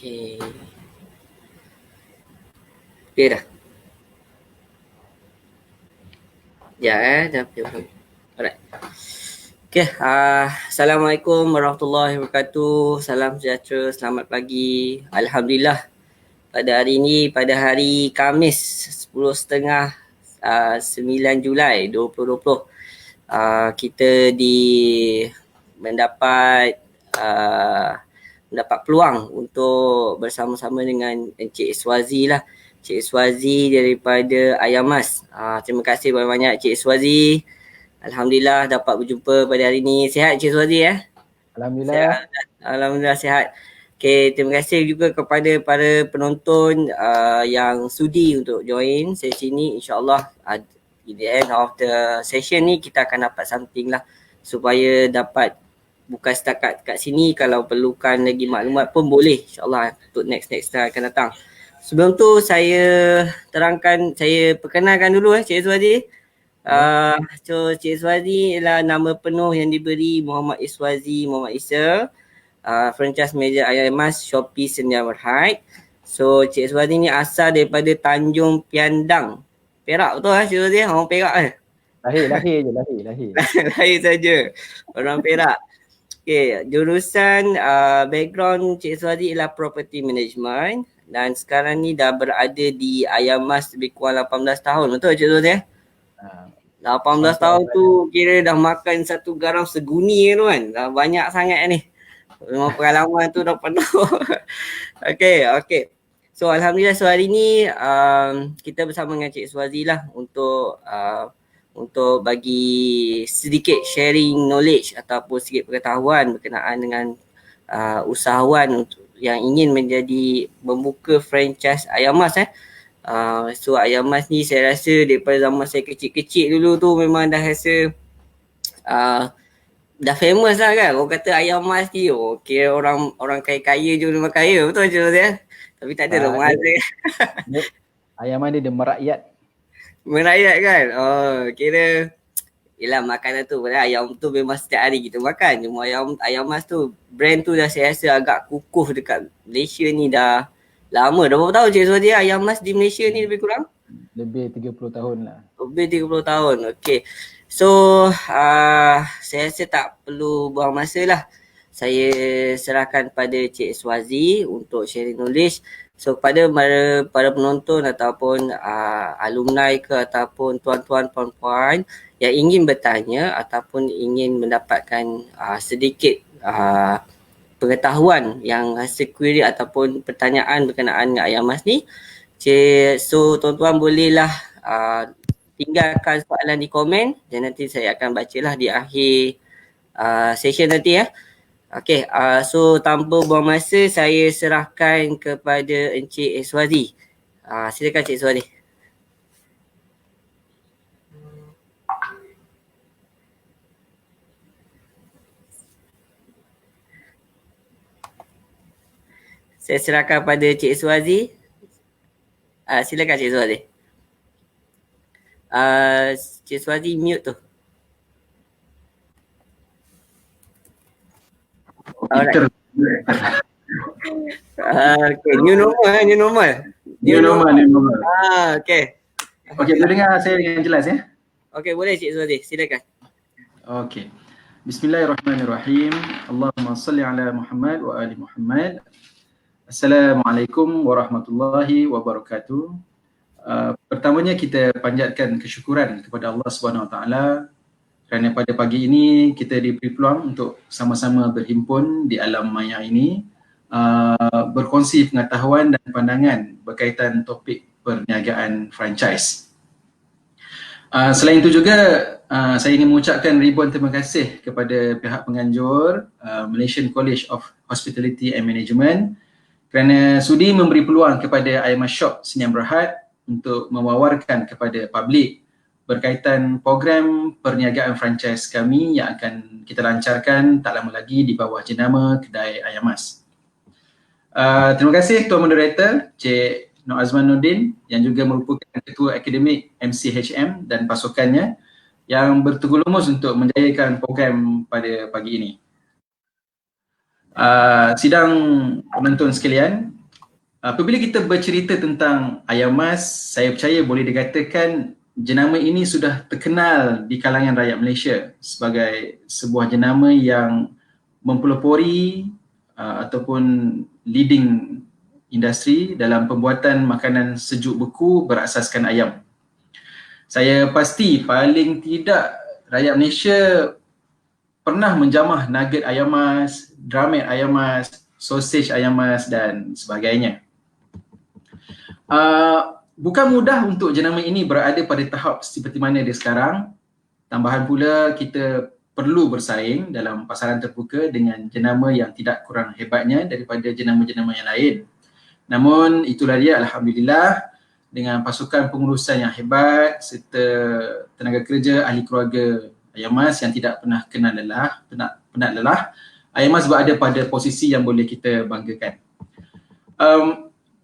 Okay. Okay dah. Dah belum. Alright. Okay. Assalamualaikum warahmatullahi wabarakatuh. Salam sejahtera. Selamat pagi. Alhamdulillah. Pada hari ini, pada hari Khamis 10.30 9 Julai 2020, kita mendapat peluang untuk bersama-sama dengan Encik Iswazi lah. Encik Iswazi daripada Ayamas. Terima kasih banyak-banyak Encik Iswazi. Alhamdulillah dapat berjumpa pada hari ini. Sihat Encik Iswazi ya? Alhamdulillah. Alhamdulillah sihat. Okay, terima kasih juga kepada para penonton yang sudi untuk join sesi ni. InsyaAllah at the end of the session ni kita akan dapat something lah supaya dapat bukan setakat kat sini, kalau perlukan lagi maklumat pun boleh insyaAllah untuk next time akan datang. Sebelum tu saya perkenalkan dulu Cik Iswazi. So Cik Iswazi ialah nama penuh yang diberi Muhammad Iswazi Muhammad Isa, franchise manager Ayamas Shopee Sdn Bhd. So Cik Iswazi ni asal daripada Tanjung Piandang, Perak, betul Cik Iswazi? Orang Perak Lahir. Lahir saja orang Perak. Okay, jurusan background Cik Iswazi ialah property management dan sekarang ni dah berada di Ayamas lebih kurang 18 tahun, betul Cik Iswazi? 18 tahun tu kira dah makan satu garam seguni tu kan. Dah banyak sangat ni. Memang pengalaman tu dah penuh. Okay. So Alhamdulillah, so hari ni kita bersama dengan Cik Iswazi lah untuk bagi sedikit sharing knowledge ataupun sedikit pengetahuan berkenaan dengan usahawan yang ingin membuka franchise Ayamas. So Ayamas ni saya rasa daripada zaman saya kecil-kecil dulu tu memang dah rasa dah famous lah kan. Orang kata Ayamas ni kira orang kaya-kaya je memang kaya, betul je ya? Tapi tak ada rumah dia. Ayamas dia merakyat. Merakyat kan? Kira yelah makanan tu, ayam tu memang setiap hari kita makan. Cuma Ayamas tu, brand tu dah saya rasa agak kukuh dekat Malaysia ni dah lama. Dah berapa tahun Cik Iswazi Ayamas di Malaysia ni lebih kurang? Lebih 30 tahun lah. Lebih 30 tahun, okay. So, saya rasa tak perlu buang masa lah. Saya serahkan pada Cik Iswazi untuk sharing knowledge. So, pada para penonton ataupun alumni ke ataupun tuan-tuan, puan-puan yang ingin bertanya ataupun ingin mendapatkan sedikit pengetahuan yang hasil query ataupun pertanyaan berkenaan dengan Ayamas ni, so tuan-tuan bolehlah tinggalkan soalan di komen dan nanti saya akan bacalah di akhir session nanti ya. Okay, so tanpa buang masa saya serahkan kepada Encik Iswazi. Silakan Encik Iswazi. Saya serahkan pada Cik Iswazi. Silakan Cik Iswazi. Cik Iswazi mute tu. Alright. Okay, new normal. Okay. Okay, boleh dengar saya dengan jelas ya? Okay, boleh Cik Iswazi, silakan. Okay. Bismillahirrahmanirrahim. Allahumma salli ala Muhammad wa ali Muhammad. Assalamualaikum warahmatullahi wabarakatuh. Pertamanya kita panjatkan kesyukuran kepada Allah Subhanahu Wa Taala kerana pada pagi ini kita diberi peluang untuk sama-sama berhimpun di alam maya ini, berkongsi pengetahuan dan pandangan berkaitan topik perniagaan franchise. Selain itu juga saya ingin mengucapkan ribuan terima kasih kepada pihak penganjur Malaysian College of Hospitality and Management kerana sudi memberi peluang kepada Ayamas Shop Sdn Bhd untuk mewawarkan kepada publik berkaitan program perniagaan franchise kami yang akan kita lancarkan tak lama lagi di bawah jenama Kedai Ayamas. Terima kasih Tuan Moderator Cik Nur Azmanuddin yang juga merupakan Ketua Akademik MCHM dan pasukannya yang berteguh lumus untuk menjayakan program pada pagi ini. Sidang penonton sekalian, Apabila kita bercerita tentang ayam mas, saya percaya boleh dikatakan jenama ini sudah terkenal di kalangan rakyat Malaysia sebagai sebuah jenama yang mempelopori ataupun leading industri dalam pembuatan makanan sejuk beku berasaskan ayam. Saya pasti paling tidak rakyat Malaysia pernah menjamah nugget ayam mas, drumhead ayam mas, sausage ayam mas dan sebagainya. Bukan mudah untuk jenama ini berada pada tahap seperti mana dia sekarang. Tambahan pula kita perlu bersaing dalam pasaran terbuka dengan jenama yang tidak kurang hebatnya daripada jenama-jenama yang lain. Namun itulah dia, alhamdulillah, dengan pasukan pengurusan yang hebat serta tenaga kerja ahli keluarga ayam mas yang tidak pernah penat lelah, ayam mas berada pada posisi yang boleh kita banggakan.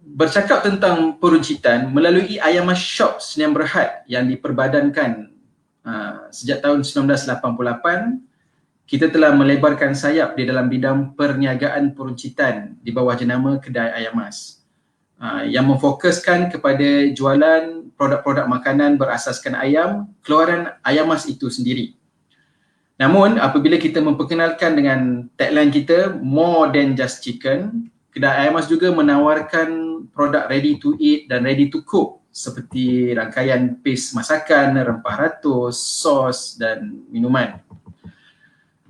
Bercakap tentang peruncitan, melalui Ayam Mas Shop Sdn Bhd yang diperbadankan sejak tahun 1988, kita telah melebarkan sayap di dalam bidang perniagaan peruncitan di bawah jenama Kedai Ayam Mas yang memfokuskan kepada jualan produk-produk makanan berasaskan ayam, keluaran Ayam Mas itu sendiri. Namun apabila kita memperkenalkan dengan tagline kita, more than just chicken, Kedai Ayam Mas juga menawarkan produk ready to eat dan ready to cook seperti rangkaian paste masakan, rempah ratus, sos dan minuman.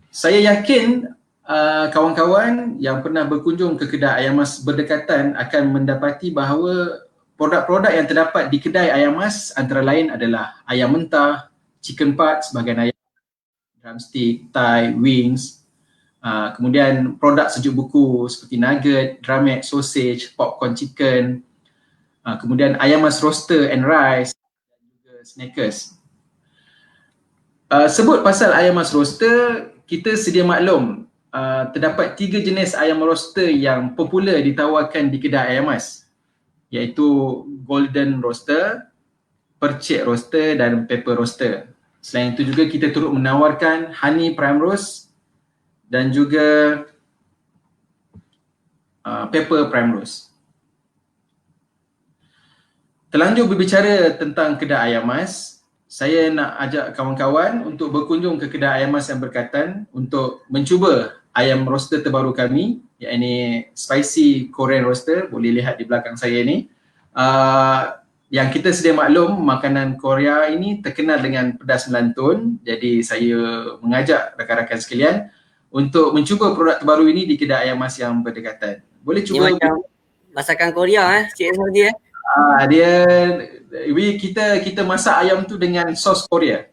Saya yakin kawan-kawan yang pernah berkunjung ke Kedai Ayam Mas berdekatan akan mendapati bahawa produk-produk yang terdapat di Kedai Ayam Mas antara lain adalah ayam mentah, chicken parts, bahagian ayam, drumstick, thigh, wings, kemudian produk sejuk beku seperti nugget, drumhead, sausage, popcorn chicken, kemudian ayam mas roaster and rice dan juga snackers. Sebut pasal ayam mas roaster, kita sedia maklum terdapat 3 jenis ayam roaster yang popular ditawarkan di kedai ayam mas, iaitu golden roaster, percik roaster dan pepper roaster. Selain itu juga kita turut menawarkan honey prime roast dan juga pepper prime roast. Terlanjur berbicara tentang kedai ayam mas, saya nak ajak kawan-kawan untuk berkunjung ke kedai ayam mas yang berkaitan untuk mencuba ayam roaster terbaru kami, iaitu spicy Korean roaster. Boleh lihat di belakang saya ni. Yang kita sedia maklum, makanan Korea ini terkenal dengan pedas melantun. Jadi saya mengajak rakan-rakan sekalian untuk mencuba produk terbaru ini di kedai ayam mas yang berdekatan. Boleh cuba. Ini macam masakan Korea Cik Saudi kita masak ayam tu dengan sos Korea.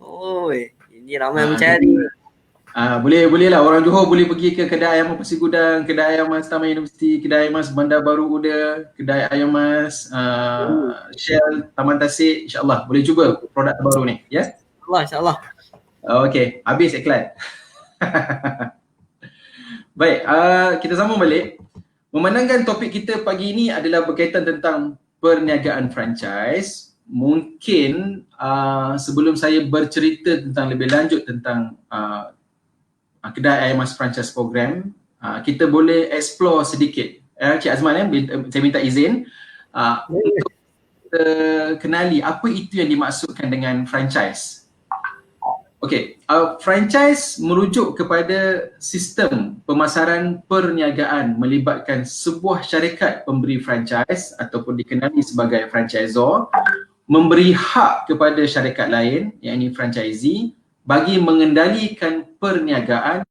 Oh, ini ramai mencari. Boleh lah, orang Johor boleh pergi ke kedai ayam Pasir Gudang, kedai ayam mas Taman Universiti, kedai ayam mas Bandar Baru Uda, kedai ayam mas Shell Taman Tasik. InsyaAllah boleh cuba produk terbaru ni, ya? InsyaAllah. Okey, habis iklan. Baik, kita sambung balik. Memandangkan topik kita pagi ini adalah berkaitan tentang perniagaan franchise, mungkin sebelum saya bercerita tentang lebih lanjut tentang kedai ayam mas franchise program, kita boleh explore sedikit. Cik Azman, saya minta izin untuk kita kenali apa itu yang dimaksudkan dengan franchise. Okey, franchise merujuk kepada sistem pemasaran perniagaan melibatkan sebuah syarikat pemberi franchise ataupun dikenali sebagai franchisor memberi hak kepada syarikat lain, iaitu franchisee, bagi mengendalikan perniagaan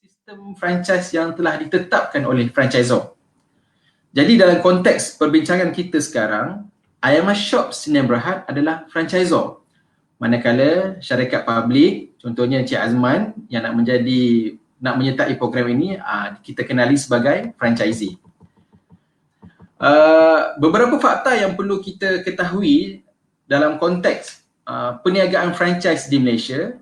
sistem franchise yang telah ditetapkan oleh franchisor. Jadi dalam konteks perbincangan kita sekarang, Ayam Mas Shop Sdn Bhd adalah franchisor. Manakala syarikat publik, contohnya Cik Azman yang nak menyertai program ini, kita kenali sebagai franchisee. Beberapa fakta yang perlu kita ketahui dalam konteks perniagaan franchise di Malaysia.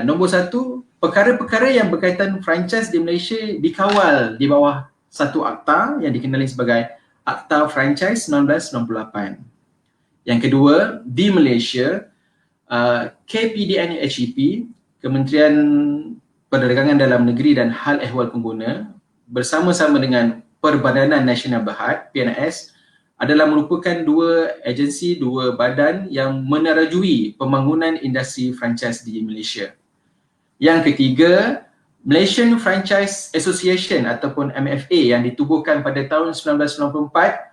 Nombor satu, perkara-perkara yang berkaitan franchise di Malaysia dikawal di bawah satu akta yang dikenali sebagai Akta Franchise 1998. Yang kedua, di Malaysia, KPDN HEP, Kementerian Perdagangan Dalam Negeri dan Hal Ehwal Pengguna, bersama-sama dengan Perbadanan Nasional Berhad, PNS, adalah merupakan dua agensi, dua badan yang menerajui pembangunan industri franchise di Malaysia. Yang ketiga, Malaysian Franchise Association ataupun MFA yang ditubuhkan pada tahun 1994,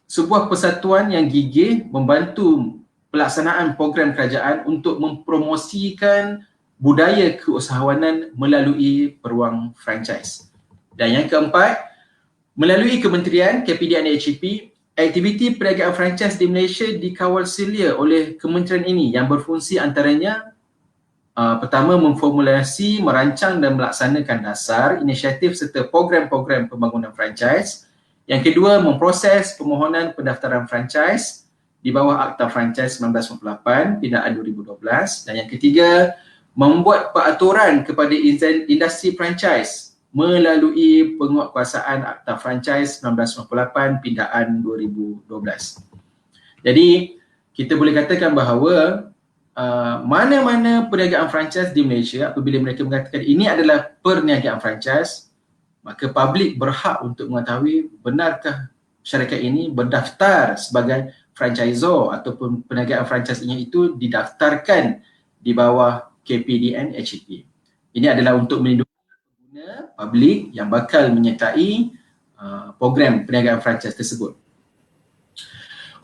sebuah persatuan yang gigih membantu pelaksanaan program kerajaan untuk mempromosikan budaya keusahawanan melalui peluang franchise. Dan yang keempat, melalui Kementerian KPDN HEP, aktiviti perniagaan franchise di Malaysia dikawal selia oleh kementerian ini yang berfungsi antaranya pertama, memformulasi, merancang dan melaksanakan dasar, inisiatif serta program-program pembangunan franchise. Yang kedua, memproses permohonan pendaftaran franchise di bawah Akta Franchise 1998, Pindaan 2012. Dan yang ketiga, membuat peraturan kepada industri franchise melalui penguatkuasaan Akta Franchise 1998, Pindaan 2012. Jadi, kita boleh katakan bahawa mana-mana perniagaan franchise di Malaysia, apabila mereka mengatakan ini adalah perniagaan franchise, maka publik berhak untuk mengetahui benarkah syarikat ini berdaftar sebagai franchisor ataupun perniagaan franchise-nya itu didaftarkan di bawah KPDN HEP. Ini adalah untuk melindungi pengguna publik yang bakal menyertai program perniagaan franchise tersebut.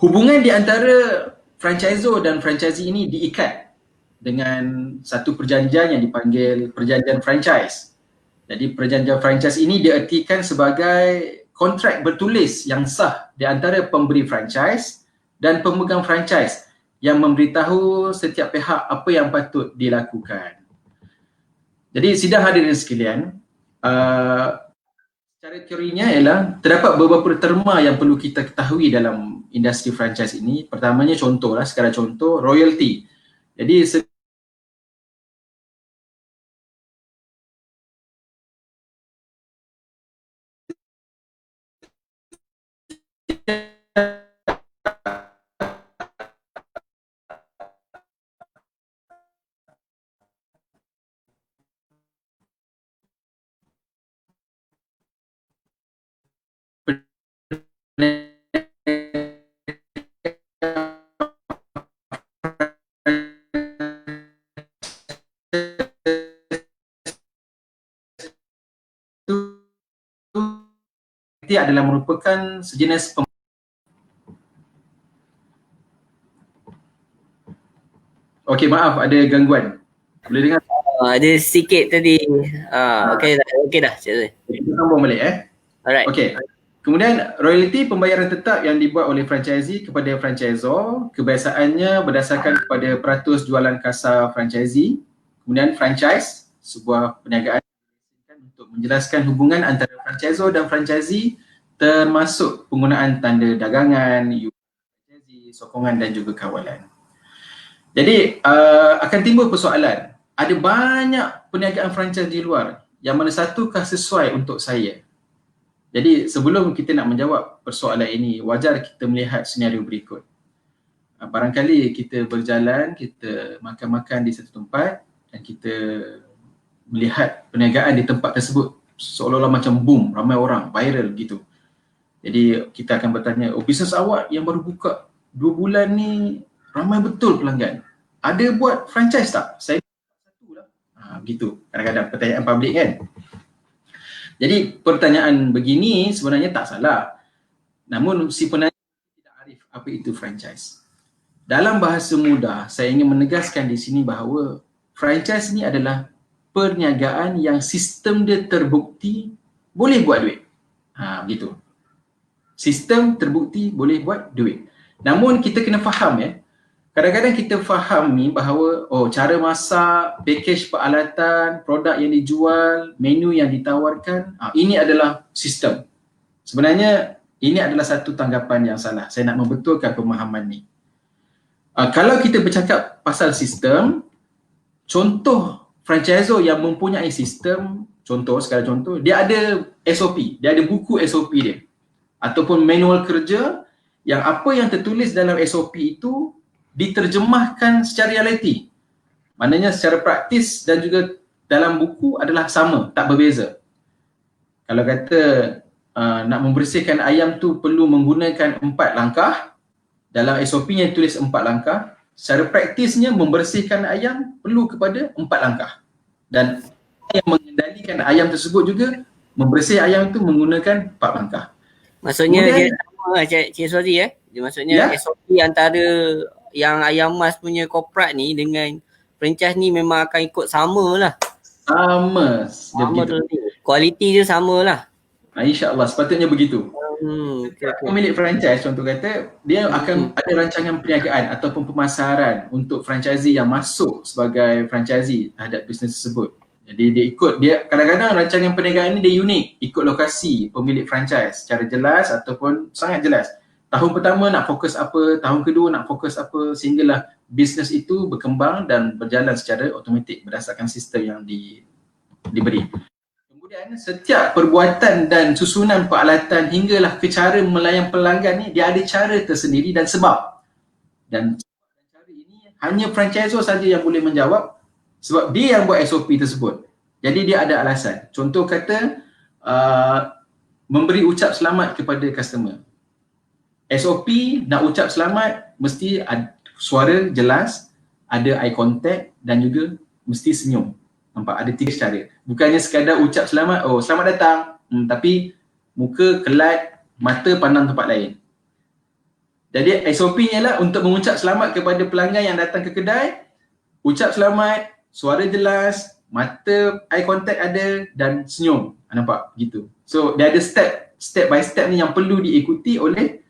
Hubungan di antara franchisor dan franchisee ini diikat dengan satu perjanjian yang dipanggil perjanjian franchise. Jadi perjanjian franchise ini diartikan sebagai kontrak bertulis yang sah di antara pemberi franchise dan pemegang franchise yang memberitahu setiap pihak apa yang patut dilakukan. Jadi sidang hadirin sekalian, cara teorinya ialah terdapat beberapa terma yang perlu kita ketahui dalam industri franchise ini. Pertamanya contohlah, sekadar contoh, royalty. Jadi itu adalah merupakan sejenis Okey, maaf ada gangguan. Boleh dengar? Ada sikit tadi. Okey dah. Kita sambung balik Alright. Okey. Kemudian royalty pembayaran tetap yang dibuat oleh franchisee kepada franchisor, kebiasaannya berdasarkan kepada peratus jualan kasar franchisee. Kemudian franchise, sebuah perniagaan untuk menjelaskan hubungan antara franchisor dan franchisee termasuk penggunaan tanda dagangan, franchisee, sokongan dan juga kawalan. Jadi akan timbul persoalan, ada banyak perniagaan franchise di luar, yang mana satukah sesuai untuk saya? Jadi sebelum kita nak menjawab persoalan ini, wajar kita melihat senario berikut. Barangkali kita berjalan, kita makan-makan di satu tempat dan kita melihat perniagaan di tempat tersebut seolah-olah macam boom, ramai orang, viral gitu. Jadi kita akan bertanya, bisnes awak yang baru buka 2 bulan ni ramai betul pelanggan. Ada buat franchise tak? Saya satu lah. Begitu kadang-kadang pertanyaan publik kan. Jadi pertanyaan begini sebenarnya tak salah. Namun si penanya tidak arif apa itu franchise. Dalam bahasa mudah, saya ingin menegaskan di sini bahawa franchise ni adalah perniagaan yang sistem dia terbukti boleh buat duit. Begitu. Sistem terbukti boleh buat duit. Namun kita kena faham kadang-kadang kita fahami bahawa cara masak, package peralatan, produk yang dijual, menu yang ditawarkan, ini adalah sistem. Sebenarnya ini adalah satu tanggapan yang salah. Saya nak membetulkan pemahaman ni. Kalau kita bercakap pasal sistem, contoh franchisor yang mempunyai sistem, sekadar contoh, dia ada SOP, dia ada buku SOP dia ataupun manual kerja yang apa yang tertulis dalam SOP itu diterjemahkan secara realiti. Maknanya secara praktis dan juga dalam buku adalah sama, tak berbeza. kalau kata nak membersihkan ayam tu perlu menggunakan 4 langkah, dalam SOP-nya tulis 4 langkah, secara praktisnya membersihkan ayam perlu kepada 4 langkah. Dan yang mengendalikan ayam tersebut juga membersih ayam tu menggunakan 4 langkah. Maksudnya Kemudian, dia sama lah Cik Suhazi Dia maksudnya ya, SOP antara yang Ayam Mas punya korporat ni dengan franchise ni memang akan ikut sama lah. sama dia Sama begitu. tu. Kualiti dia sama lah. InsyaAllah sepatutnya begitu. Okay. Pemilik franchise contoh kata, dia akan ada rancangan perniagaan ataupun pemasaran untuk franchisee yang masuk sebagai franchisee terhadap bisnes tersebut. Jadi dia kadang-kadang rancangan perniagaan ni dia unik, ikut lokasi pemilik franchise secara jelas ataupun sangat jelas. Tahun pertama nak fokus apa, tahun kedua nak fokus apa, sehinggalah bisnes itu berkembang dan berjalan secara automatik berdasarkan sistem yang diberi. Kemudian setiap perbuatan dan susunan peralatan hinggalah ke cara melayan pelanggan ni, dia ada cara tersendiri dan sebab. Dan cara ini hanya franchisor saja yang boleh menjawab sebab dia yang buat SOP tersebut. Jadi dia ada alasan. Contoh kata memberi ucap selamat kepada customer. SOP nak ucap selamat mesti ada suara jelas, ada eye contact dan juga mesti senyum. Nampak ada 3 cara. Bukannya sekadar ucap selamat, oh selamat datang, tapi muka kelat, mata pandang tempat lain. Jadi SOP-nya lah untuk mengucap selamat kepada pelanggan yang datang ke kedai, ucap selamat, suara jelas, mata eye contact ada dan senyum. Nampak gitu. So dia ada step by step ni yang perlu diikuti oleh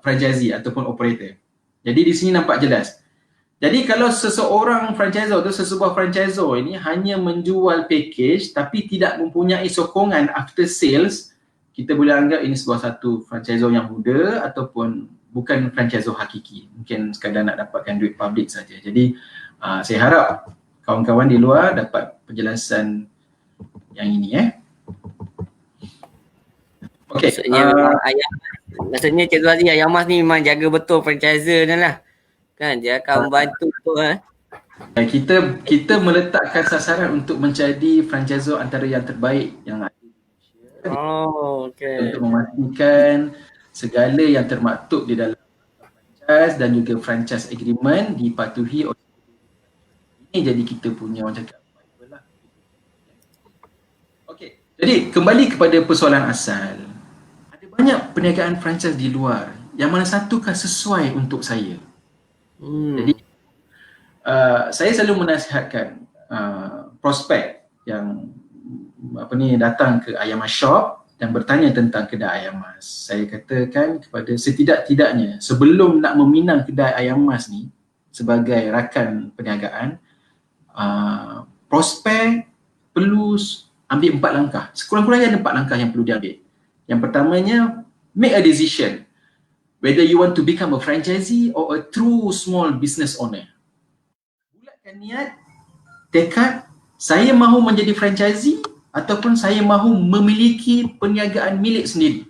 franchisee ataupun operator. Jadi di sini nampak jelas. Jadi kalau seseorang franchisor atau sesebuah franchisor ini hanya menjual package tapi tidak mempunyai sokongan after sales, kita boleh anggap ini sebuah satu franchisor yang muda ataupun bukan franchisor hakiki. Mungkin sekadar nak dapatkan duit public saja. Jadi saya harap kawan-kawan di luar dapat penjelasan yang ini Okey. Maksudnya Cik Zuhazi, Ayam Mas ni memang jaga betul franchisor ni lah. Kan dia akan membantu tu Kita meletakkan sasaran untuk menjadi franchisor antara yang terbaik yang ada di Malaysia. Okay. Untuk memastikan segala yang termaktub di dalam franchise dan juga franchise agreement dipatuhi oleh ini, jadi kita punya orang cakap lah. Okey. Jadi kembali kepada persoalan asal. Ada banyak perniagaan franchise di luar yang mana satukah sesuai untuk saya. Jadi saya selalu menasihatkan prospek yang datang ke Ayam Mas Shop dan bertanya tentang kedai Ayam Mas. Saya katakan kepada setidak-tidaknya sebelum nak meminang kedai Ayam Mas ni sebagai rakan perniagaan, prospek perlu ambil 4 langkah. Sekurang-kurangnya ada 4 langkah yang perlu diambil. Yang pertamanya, make a decision whether you want to become a franchisee or a true small business owner. Bulatkan niat, tekad, saya mahu menjadi franchisee ataupun saya mahu memiliki perniagaan milik sendiri.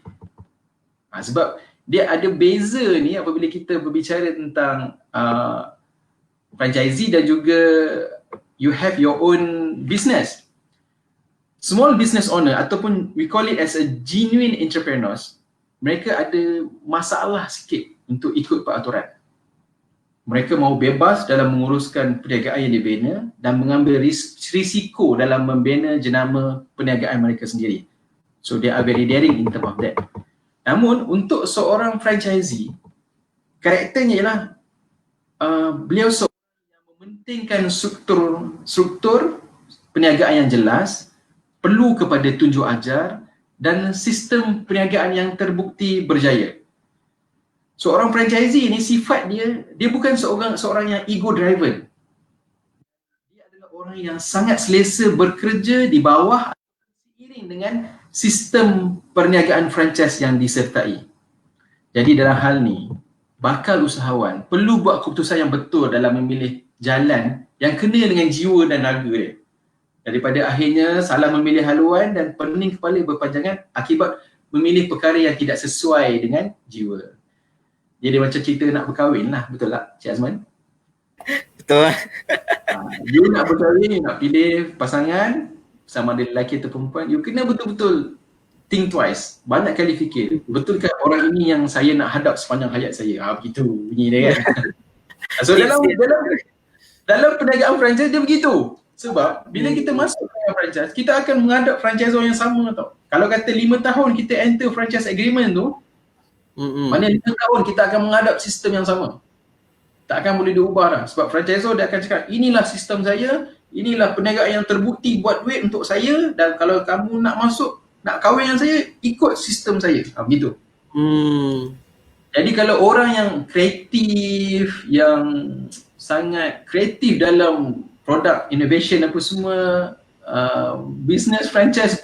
Sebab dia ada beza ni apabila kita berbicara tentang franchisee dan juga you have your own business. Small business owner ataupun we call it as a genuine entrepreneurs, mereka ada masalah sikit untuk ikut peraturan. Mereka mahu bebas dalam menguruskan perniagaan yang dibina dan mengambil risiko dalam membina jenama perniagaan mereka sendiri. So they are very daring in terms of that. Namun untuk seorang franchisee, karakternya ialah beliau seorang yang mementingkan struktur perniagaan yang jelas, perlu kepada tunjuk ajar dan sistem perniagaan yang terbukti berjaya. Seorang franchisee ni sifat dia bukan seorang yang ego driven. Dia adalah orang yang sangat selesa bekerja di bawah seiring dengan sistem perniagaan franchise yang disertai. Jadi dalam hal ni, bakal usahawan perlu buat keputusan yang betul dalam memilih jalan yang kena dengan jiwa dan raga dia. Daripada akhirnya salah memilih haluan dan pening kepala berpanjangan akibat memilih perkara yang tidak sesuai dengan jiwa. Jadi macam cerita nak berkahwin lah, betul tak Cik Azman? Betul lah. You nak berkahwin, nak pilih pasangan, sama ada lelaki atau perempuan, you kena betul-betul think twice, banyak kali fikir, betulkah orang ini yang saya nak hadap sepanjang hayat saya? Begitu bunyi dia kan. So dalam perniagaan franchise dia begitu. Sebab bila kita masuk perniagaan franchise, kita akan menghadap franchisor yang sama tau. Kalau kata 5 tahun kita enter franchise agreement tu, mana 5 tahun kita akan menghadap sistem yang sama. Tak akan boleh diubah dah. Sebab franchisor dia akan cakap, inilah sistem saya, inilah perniagaan yang terbukti buat duit untuk saya, dan kalau kamu nak masuk, nak kahwin dengan saya, ikut sistem saya. Begitu. Jadi kalau orang yang kreatif, yang sangat kreatif dalam produk innovation apa semua, business franchise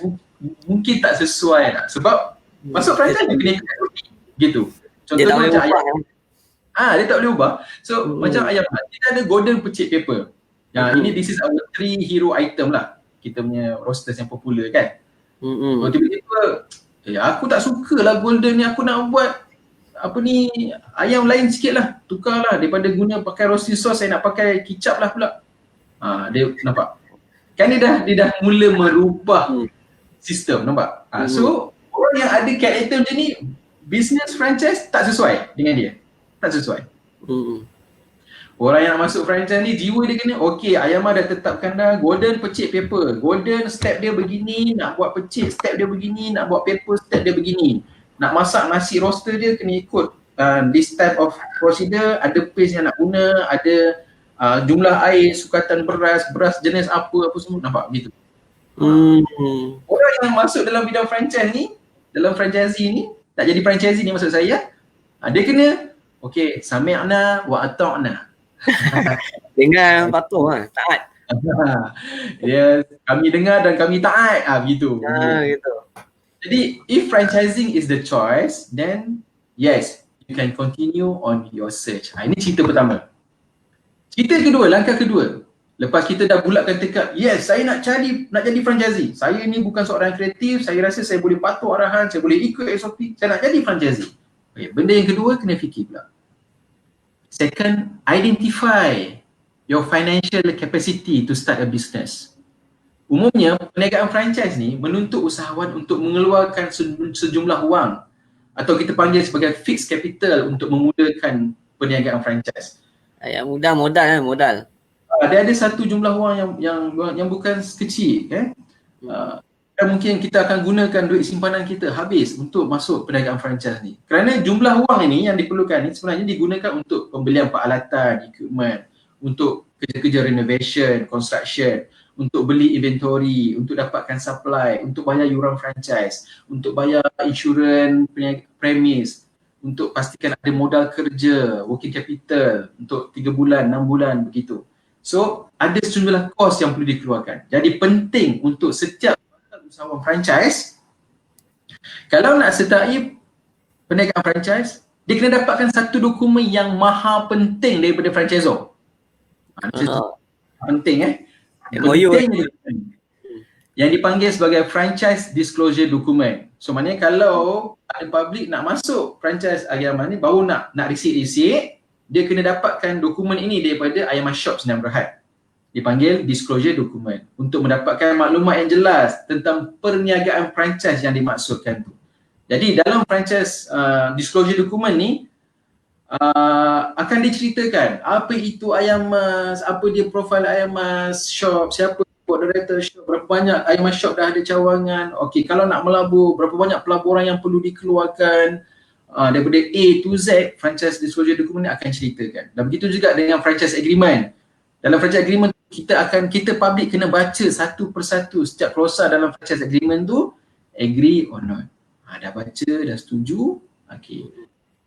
mungkin tak sesuai lah. Sebab masuk franchise dia kena ikut gitu. Contohnya macam ayam. Dia tak boleh ubah. So macam ayam, kita ada golden percik paper. Yang ini this is our 3 hero item lah. Kita punya roasters yang popular kan. Tiba-tiba aku tak suka lah golden ni, aku nak buat ayam lain sikit lah, tukar lah, daripada guna pakai roasting sauce saya nak pakai kicap lah pula. Dia nampak kan, dia dah mula merubah sistem, nampak. So orang yang ada karakter macam ni, business franchise tak sesuai dengan dia, tak sesuai. Orang yang nak masuk franchise ni, jiwa dia kena okey, Ayamah dah tetapkan dah golden percik paper, golden step dia begini, nak buat percik step dia begini, nak buat paper step dia begini, nak masak nasi roaster dia kena ikut this type of procedure, ada paste yang nak guna, ada jumlah air, sukatan beras jenis apa semua, nampak begitu. Orang yang masuk dalam bidang franchise ni, dalam franchisee ni, tak jadi franchisee ni maksud saya, dia kena okey, sami'na wa ata'na. Dengan patuh lah, taat. Kami dengar dan kami taat, begitu. Gitu. Jadi if franchising is the choice, then yes, you can continue on your search. Ini cerita pertama. Cerita kedua, langkah kedua. Lepas kita dah bulatkan tekad, yes, saya nak jadi franchisee. Saya ni bukan seorang kreatif, saya rasa saya boleh patuh arahan, saya boleh ikut SOP, saya nak jadi franchisee. Okay, benda yang kedua kena fikir pula. Second, identify your financial capacity to start a business. Umumnya perniagaan franchise ni menuntut usahawan untuk mengeluarkan sejumlah wang, atau kita panggil sebagai fixed capital untuk memulakan perniagaan franchise. Modal. Dia ada satu jumlah wang yang bukan kecil kan. Dan mungkin kita akan gunakan duit simpanan kita habis untuk masuk perniagaan franchise ni. Kerana jumlah wang ini yang diperlukan ni sebenarnya digunakan untuk pembelian peralatan, equipment, untuk kerja-kerja renovation, construction, untuk beli inventory, untuk dapatkan supply, untuk bayar yuran franchise, untuk bayar insurans premise, untuk pastikan ada modal kerja, working capital untuk 3 bulan, 6 bulan begitu. So ada sejumlah kos yang perlu dikeluarkan. Jadi penting untuk setiap usahawan franchise, kalau nak sertai perniagaan franchise, dia kena dapatkan satu dokumen yang maha penting daripada franchisor. Penting yang dipanggil sebagai franchise disclosure document. So maknanya kalau ada public nak masuk franchise Ayamah ni, baru nak risik-risik, dia kena dapatkan dokumen ini daripada Ayamah Shop Sdn Bhd. Dipanggil disclosure document untuk mendapatkan maklumat yang jelas tentang perniagaan franchise yang dimaksudkan tu. Jadi dalam franchise disclosure document ni akan diceritakan apa itu Ayamah, apa dia profil Ayamah Shop, siapa board director shop, berapa banyak Ayamah Shop dah ada cawangan, okey, kalau nak melabur, berapa banyak pelaburan yang perlu dikeluarkan, daripada A to Z. Franchise disclosure document ni akan ceritakan. Dan begitu juga dengan franchise agreement. Dalam franchise agreement kita public kena baca satu persatu setiap klausa dalam franchise agreement tu, agree or not. Dah baca, dah setuju, okey.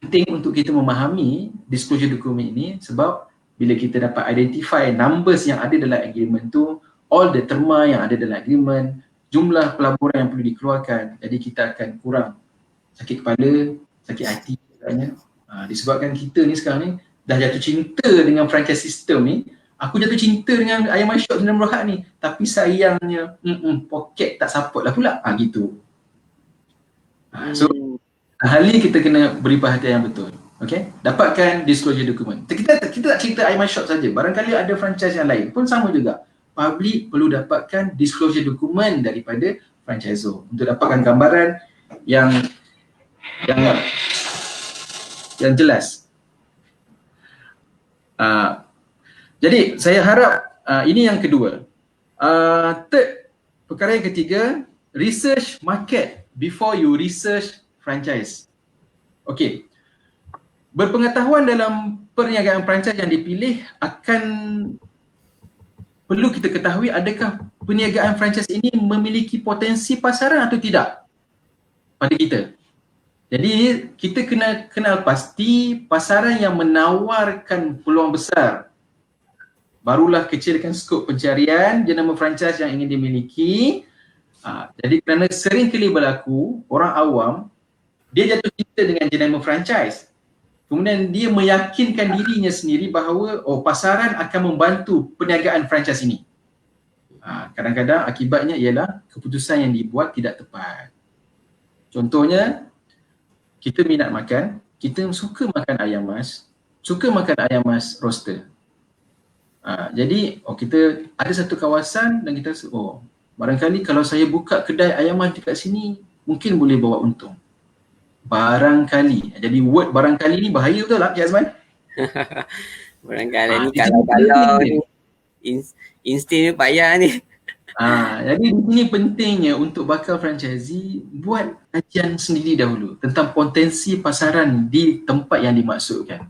Penting untuk kita memahami disclosure document ini, sebab bila kita dapat identify numbers yang ada dalam agreement tu, all the terma yang ada dalam agreement, jumlah pelaburan yang perlu dikeluarkan, jadi kita akan kurang sakit kepala, sakit hati sebenarnya. Disebabkan kita ni sekarang ni dah jatuh cinta dengan franchise system ni. Aku jatuh cinta dengan Ayamah Shop Sdn Bhd ni, tapi sayangnya poket tak support lah pula, gitu. So hal ni kita kena beri perhatian yang betul. Okay, dapatkan disclosure document. Kita tak cerita Ayamah Shop saja. Barangkali ada franchise yang lain pun sama juga. public perlu dapatkan disclosure dokumen daripada franchisor untuk dapatkan gambaran yang jelas. Jadi saya harap ini yang kedua. Third, perkara yang ketiga, research market before you research franchise. Okey. Berpengetahuan dalam perniagaan franchise yang dipilih akan perlu kita ketahui adakah perniagaan franchise ini memiliki potensi pasaran atau tidak pada kita. Jadi kita kena kenal pasti pasaran yang menawarkan peluang besar. Barulah kecilkan skop pencarian jenama franchise yang ingin dimiliki. Jadi kerana sering kali berlaku orang awam dia jatuh cinta dengan jenama franchise. Kemudian dia meyakinkan dirinya sendiri bahawa pasaran akan membantu perniagaan franchise ini. Kadang-kadang akibatnya ialah keputusan yang dibuat tidak tepat. Contohnya, kita minat makan, kita suka makan ayam mas roaster. Jadi kita ada satu kawasan dan kita rasa, barangkali kalau saya buka kedai ayam mas dekat sini, mungkin boleh bawa untung. Barangkali. Jadi word barangkali ni bahaya betul tak, Cik Azman? Barangkali ni kalau ni insting ni payah ni. Jadi di sini pentingnya untuk bakal franchisee buat kajian sendiri dahulu tentang potensi pasaran di tempat yang dimaksudkan.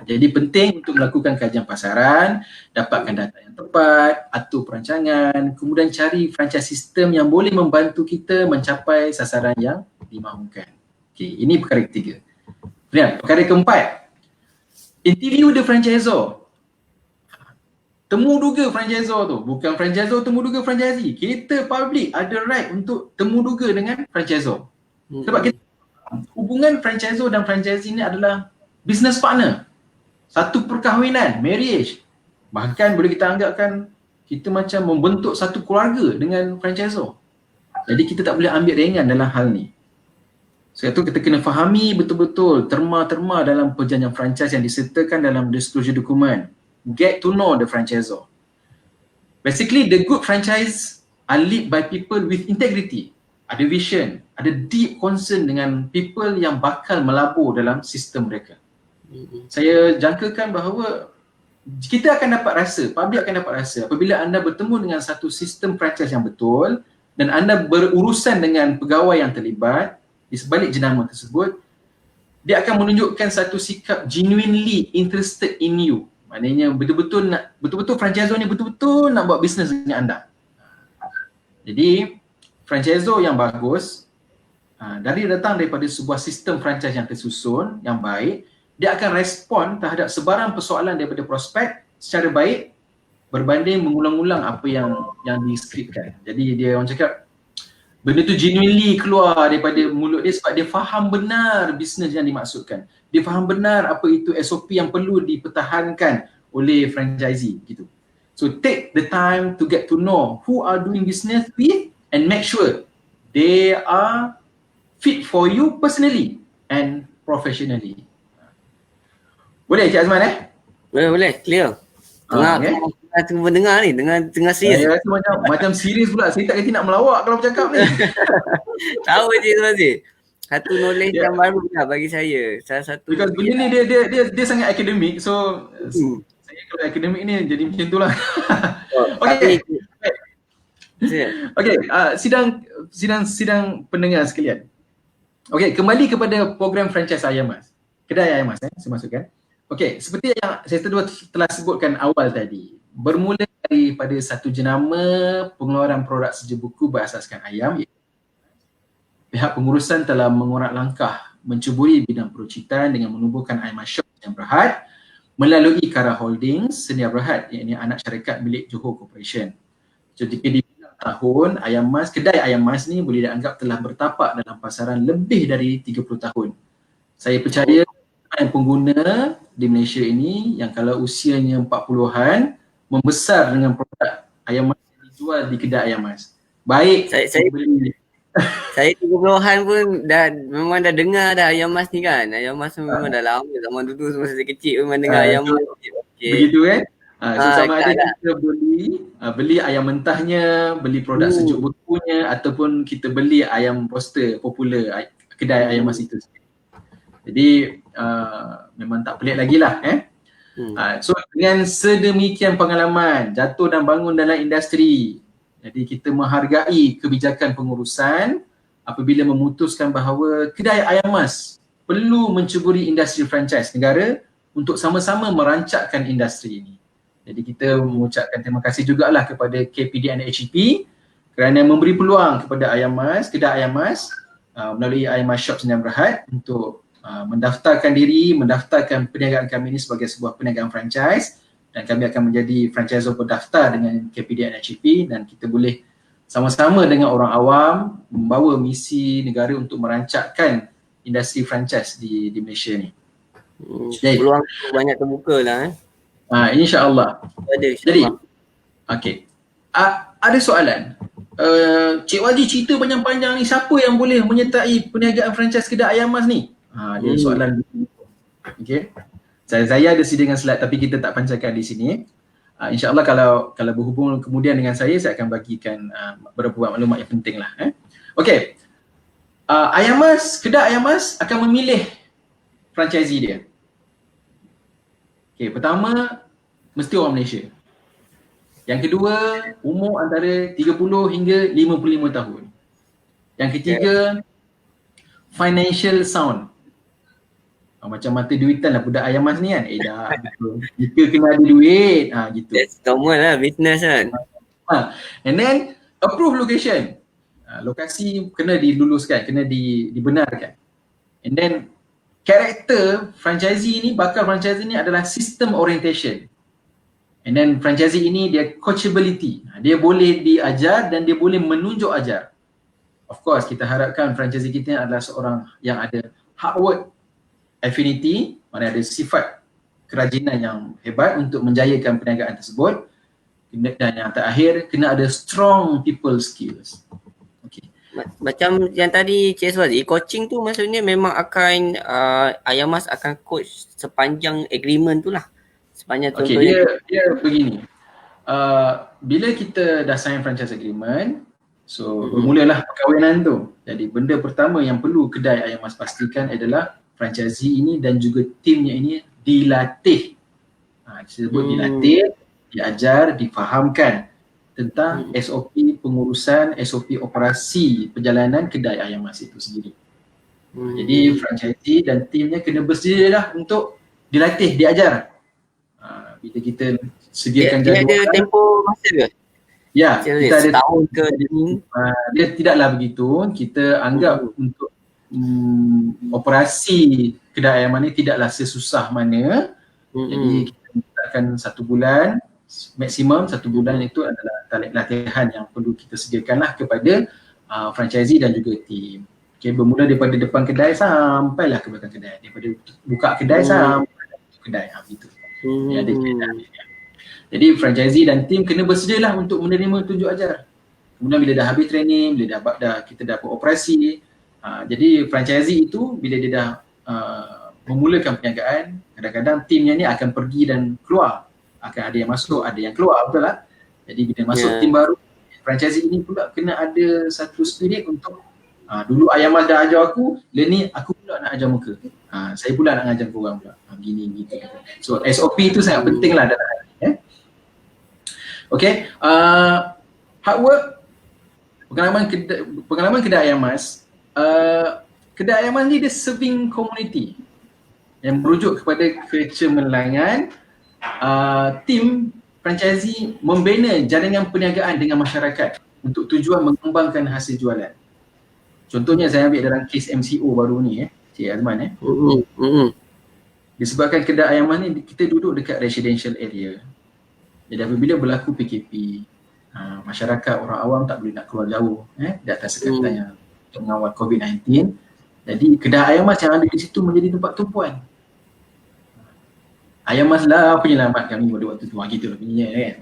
Jadi penting untuk melakukan kajian pasaran, dapatkan data yang tepat, atur perancangan, kemudian cari franchise system yang boleh membantu kita mencapai sasaran yang dimahukan. Okey, ini perkara ketiga. Kemudian perkara keempat, interview the franchisor. Temu duga franchisor tu, bukan franchisor temu duga franchisee. Kita public ada right untuk temu duga dengan franchisor. Sebab kita, hubungan franchisor dan franchisee ni adalah business partner. Satu perkahwinan, marriage. Bahkan boleh kita anggapkan kita macam membentuk satu keluarga dengan franchisor. Jadi kita tak boleh ambil ringan dalam hal ni. Sebab tu kita kena fahami betul-betul terma-terma dalam perjanjian franchise yang disertakan dalam disclosure document. Get to know the franchisor. Basically, the good franchise are led by people with integrity, ada vision, ada deep concern dengan people yang bakal melabur dalam sistem mereka. Saya jangkakan bahawa kita akan dapat rasa, public akan dapat rasa apabila anda bertemu dengan satu sistem franchise yang betul dan anda berurusan dengan pegawai yang terlibat di sebalik jenama tersebut, dia akan menunjukkan satu sikap genuinely interested in you. Maknanya betul-betul franchisor ni betul-betul nak buat bisnes dengan anda. Jadi franchisor yang bagus datang daripada sebuah sistem franchise yang tersusun, yang baik, dia akan respon terhadap sebarang persoalan daripada prospek secara baik berbanding mengulang-ulang apa yang diskripkan. Jadi dia orang cakap benda tu genuinely keluar daripada mulut dia sebab dia faham benar bisnes yang dimaksudkan. Dia faham benar apa itu SOP yang perlu dipertahankan oleh franchisee gitu. So take the time to get to know who are doing business with and make sure they are fit for you personally and professionally. Boleh Cik Azman Boleh, clear. Tengah mendengar ni, tengah serius. Saya rasa macam serius pula. Saya tak kata nak melawak kalau bercakap ni. Tahu je Azman. Satu knowledge yang baru lah bagi saya. Salah satu. Because benda ni dia sangat akademik. So saya kalau akademik ni jadi macam tu lah. Okay. Okay, sidang pendengar sekalian. Okay, kembali kepada program franchise Ayam Mas. Kedai Ayam Mas saya masukkan. Okay, seperti yang saya telah sebutkan awal tadi, bermula daripada satu jenama pengeluaran produk seja buku berasaskan ayam, pihak pengurusan telah mengorak langkah mencuburi bidang perucitan dengan menubuhkan Ayam Mas Shop yang Berhad melalui Kara Holdings Sedia Berhad, iaitu anak syarikat milik Johor Corporation. Jadi di bidang tahun, kedai Ayam Mas ni boleh dianggap telah bertapak dalam pasaran lebih dari 30 tahun. Saya percaya pengguna di Malaysia ini yang kalau usianya 40-an membesar dengan produk Ayam Mas yang dijual di kedai Ayam Mas. Baik, saya beli. Saya 30-an pun memang dah dengar dah Ayam Mas ni kan. Ayam Mas memang dah lama, zaman dulu semasa saya kecil memang dengar Ayam Mas. Okay. Begitu kan? So sama ada Kalau kita beli ayam mentahnya, beli produk sejuk bekunya, ataupun kita beli ayam roster popular kedai ayam mas itu. Jadi memang tak pelik lagi lah So dengan sedemikian pengalaman jatuh dan bangun dalam industri, jadi kita menghargai kebijakan pengurusan apabila memutuskan bahawa kedai ayam mas perlu mencuburi industri franchise negara untuk sama-sama merancakkan industri ini. Jadi kita mengucapkan terima kasih jugalah kepada KPDN HEP kerana memberi peluang kepada ayam mas, kedai ayam mas melalui Ayam Mas Shop Sdn Bhd untuk mendaftarkan diri, mendaftarkan perniagaan kami ini sebagai sebuah perniagaan franchise, dan kami akan menjadi franchisor berdaftar dengan KPDN HEP, dan kita boleh sama-sama dengan orang awam membawa misi negara untuk merancakkan industri franchise di Malaysia ni. peluang banyak terbuka lah InsyaAllah. Ada Jadi, insyaAllah. ada soalan. Cik Waji cerita panjang-panjang ni, siapa yang boleh menyertai perniagaan franchise kedai ayam mas ni? Dia soalan. Okay. Saya ada sedia dengan slide tapi kita tak pancarkan di sini. InsyaAllah kalau berhubung kemudian dengan saya akan bagikan beberapa maklumat yang penting lah. Okay. Ayam mas, kedai ayam mas akan memilih franchisee dia. Okay, pertama, mesti orang Malaysia. Yang kedua, umur antara 30 hingga 55 tahun. Yang ketiga, financial sound. Macam mata duitan lah budak ayam mas ni kan. Dah, kita kena ada duit. Gitu. That's normal lah, business kan. And then, approve location. Lokasi kena diluluskan, kena dibenarkan. And then, karakter franchisee ni, bakal franchisee ni adalah system orientation. And then franchisee ini dia coachability. Dia boleh diajar dan dia boleh menunjuk ajar. Of course, kita harapkan franchisee kita adalah seorang yang ada hard work, affinity, mana ada sifat kerajinan yang hebat untuk menjayakan perniagaan tersebut. Dan yang terakhir, kena ada strong people skills. Macam yang tadi Cik Suhazi, coaching tu maksudnya memang akan ayam mas akan coach sepanjang agreement tu lah. Sepanjang contohnya. Dia begini. Bila kita dah sign franchise agreement, so bermulalah perkahwinan tu. Jadi benda pertama yang perlu kedai ayam mas pastikan adalah franchisee ini dan juga timnya ini dilatih. Disebut dilatih, diajar, difahamkan tentang SOP pengurusan, SOP operasi perjalanan kedai ayam mas itu sendiri. Jadi franchisee dan timnya kena bersedia lah untuk dilatih, diajar. Bila kita sediakan jadual. Dia ada tempoh masa ke? Ya, kita ada setahun ke dia tidaklah begitu. Kita anggap untuk operasi kedai ayam ni tidaklah sesusah mana. Jadi kita letakkan 1 bulan, maksimum 1 bulan itu adalah latihan yang perlu kita sediakanlah kepada franchisee dan juga tim. Okay, bermula daripada depan kedai sampailah ke belakang kedai. Daripada buka kedai sampai kedai. Begitu. Jadi franchisee dan tim kena bersedialah untuk menerima tunjuk ajar. Kemudian bila dah habis training, bila kita dah beroperasi, jadi franchisee itu bila dia dah memulakan perniagaan, kadang-kadang timnya ni akan pergi dan keluar. Akan ada yang masuk, ada yang keluar, betul lah. Jadi bila masuk tim baru, franchisee ini pula kena ada satu spirit untuk dulu ayam mas dah ajar aku, ni aku pula nak ajar muka. Saya pula nak ajar korang pula. Gini gitu. So SOP tu sangat penting lah dalam hal ni. Okay. Hard work, pengalaman kedai ayam mas. Kedai ayam mas ni dia serving community yang merujuk kepada kecemerlangan tim franchisee membina jaringan perniagaan dengan masyarakat untuk tujuan mengembangkan hasil jualan. Contohnya saya ambil dalam kes MCO baru ni Cik Azman disebabkan kedai ayam mas ni kita duduk dekat residential area. Jadi apabila berlaku PKP, masyarakat orang awam tak boleh nak keluar jauh di atas sekatan yang untuk mengawal COVID-19. Jadi kedai ayam mas yang ada di situ menjadi tempat tumpuan. Ayam mas lah penyelamat kami pada waktu tu. Gitu lah bunyinya kan.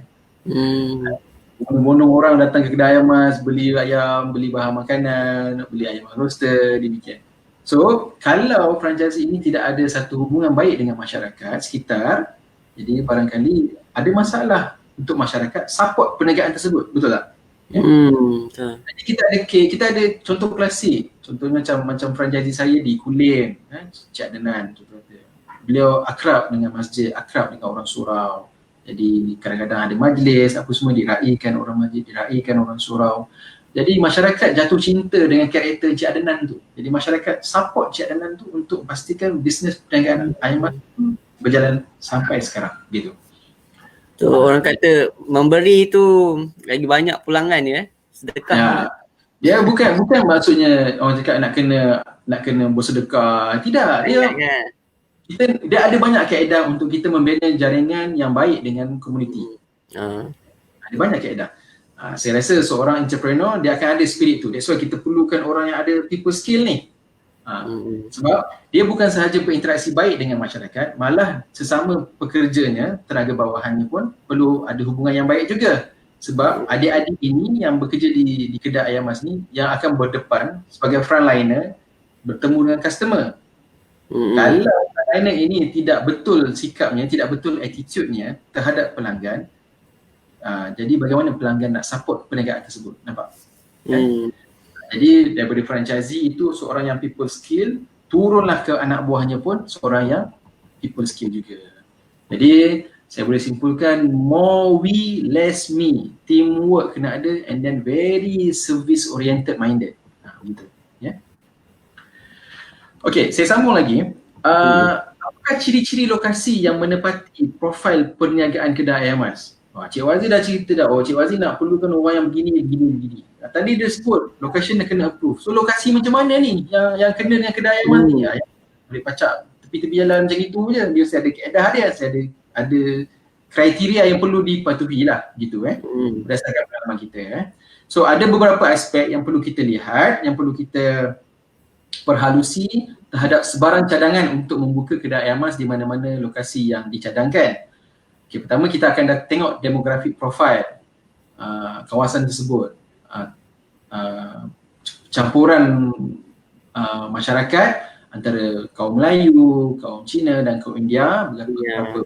Bondong orang datang ke kedai ayam mas, beli ayam, beli bahan makanan, beli ayam roaster, demikian. So, kalau franchisee ini tidak ada satu hubungan baik dengan masyarakat sekitar, jadi barangkali ada masalah untuk masyarakat support perniagaan tersebut, betul tak? Betul. Jadi kita ada contoh klasik, contohnya macam franchisee saya di Kulim, Cik Adnan contohnya. Beliau akrab dengan masjid, akrab dengan orang surau. Jadi kadang-kadang ada majlis, apa semua diraikan orang masjid, diraikan orang surau. Jadi masyarakat jatuh cinta dengan karakter Cik Adnan tu. Jadi masyarakat support Cik Adnan tu untuk pastikan bisnes perniagaan Ayam tu berjalan sampai sekarang gitu. Tu orang kata memberi tu lagi banyak pulangan ya. Sedekah. Ya. Dia bukan maksudnya orang cakap nak kena bersedekah. Tidak, dia ada banyak kaedah untuk kita membina jaringan yang baik dengan komuniti. Ada banyak kaedah. Saya rasa seorang entrepreneur dia akan ada spirit tu. That's why kita perlukan orang yang ada people skill ni. Sebab dia bukan sahaja berinteraksi baik dengan masyarakat, malah sesama pekerjanya, tenaga bawahannya pun perlu ada hubungan yang baik juga. Sebab adik-adik ini yang bekerja di kedai Ayam Mas ni yang akan berdepan sebagai frontliner bertemu dengan customer. Kalau frontliner ini tidak betul sikapnya, tidak betul attitude-nya terhadap pelanggan, jadi bagaimana pelanggan nak support perniagaan tersebut, nampak? Jadi daripada franchisee itu seorang yang people skill, turunlah ke anak buahnya pun seorang yang people skill juga. Jadi saya boleh simpulkan more we, less me. Teamwork kena ada and then very service oriented minded. Begitu. Ya. Okey, saya sambung lagi. Apakah ciri-ciri lokasi yang menepati profil perniagaan kedai Ayam Mas? Cik Wazir dah cerita dah, Cik Wazir nak perlukan orang yang begini. Tadi dia sebut location dia kena approve. So lokasi macam mana ni yang kena dengan kedai Ayam Mas ni? Boleh pacak tepi-tepi jalan macam itu je. Dia mesti ada kaedah dia, ada kriteria yang perlu dipatuhi lah gitu berdasarkan pengalaman kita. So ada beberapa aspek yang perlu kita lihat, yang perlu kita perhalusi terhadap sebarang cadangan untuk membuka kedai Ayam Mas di mana-mana lokasi yang dicadangkan. Okay, pertama kita akan tengok demographic profile kawasan tersebut, campuran masyarakat antara kaum Melayu, kaum Cina dan kaum India berapa.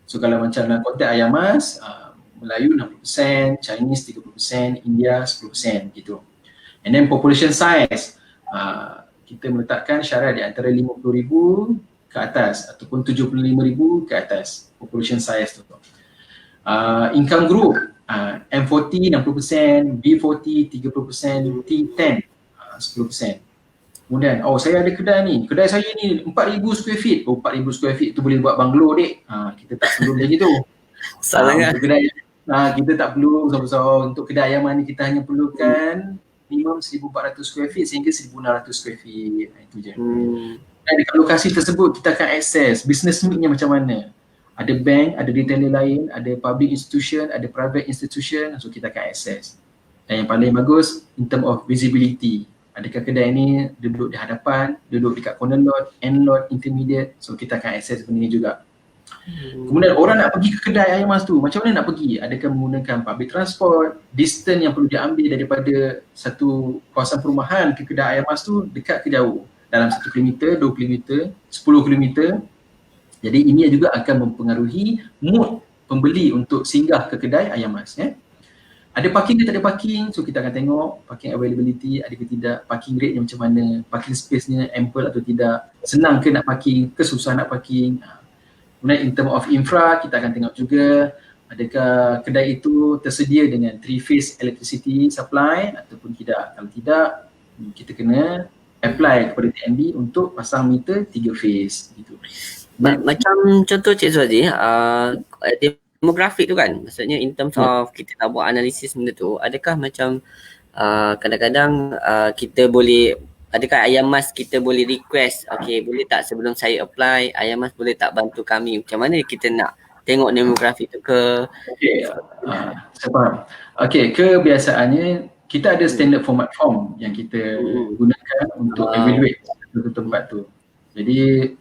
So kalau macam dalam konteks Ayam Mas, Melayu 60%, Chinese 30%, India 10% gitu. And then population size, kita meletakkan syarat di antara 50,000 ke atas ataupun 75,000 ke atas population size tu. Income group, M40 60%, B40 30%, T10 10%. Kemudian, saya ada kedai ni. Kedai saya ni 4,000 square feet. 4,000 square feet tu boleh buat banglo dek. Kita tak perlu macam itu. Sangat. Kita tak perlu besar-besar. Untuk kedai Ayam ni kita hanya perlukan minimum 1,400 square feet sehingga 1,600 square feet. Itu je. Dan di lokasi tersebut kita akan akses business need-nya macam mana. Ada bank, ada retailer lain, ada public institution, ada private institution. So kita akan akses. Dan yang paling bagus in term of visibility. Adakah kedai ni duduk di hadapan, duduk dekat corner lot, end lot, intermediate. So kita akan akses benda ni juga. Kemudian orang nak pergi ke kedai Ayam Mas tu, macam mana nak pergi? Adakah menggunakan public transport? Distance yang perlu diambil daripada satu kawasan perumahan ke kedai Ayam Mas tu dekat ke jauh? Dalam 1 km, 2 km, 10 km. Jadi ini juga akan mempengaruhi mood pembeli untuk singgah ke kedai Ayam Mas. Ada parking ke tak ada parking, so kita akan tengok parking availability ada ke tidak, parking rate macam mana, parking space-nya ample atau tidak, senang ke nak parking, kesusah nak parking. Kemudian in term of infra, kita akan tengok juga adakah kedai itu tersedia dengan 3-phase electricity supply ataupun tidak. Kalau tidak, kita kena apply kepada TNB untuk pasang meter 3 phase gitu. Macam contoh Cik Zuhairi, demografik tu kan, maksudnya in terms of kita nak buat analisis benda tu, adakah macam kadang-kadang kita boleh, adakah Ayam Mas kita boleh request, okay boleh tak sebelum saya apply, Ayam Mas boleh tak bantu kami, macam mana kita nak tengok demografik tu ke? Okay, saya faham. Okay, kebiasaannya kita ada standard format form yang kita gunakan untuk evaluate satu tempat tu. Jadi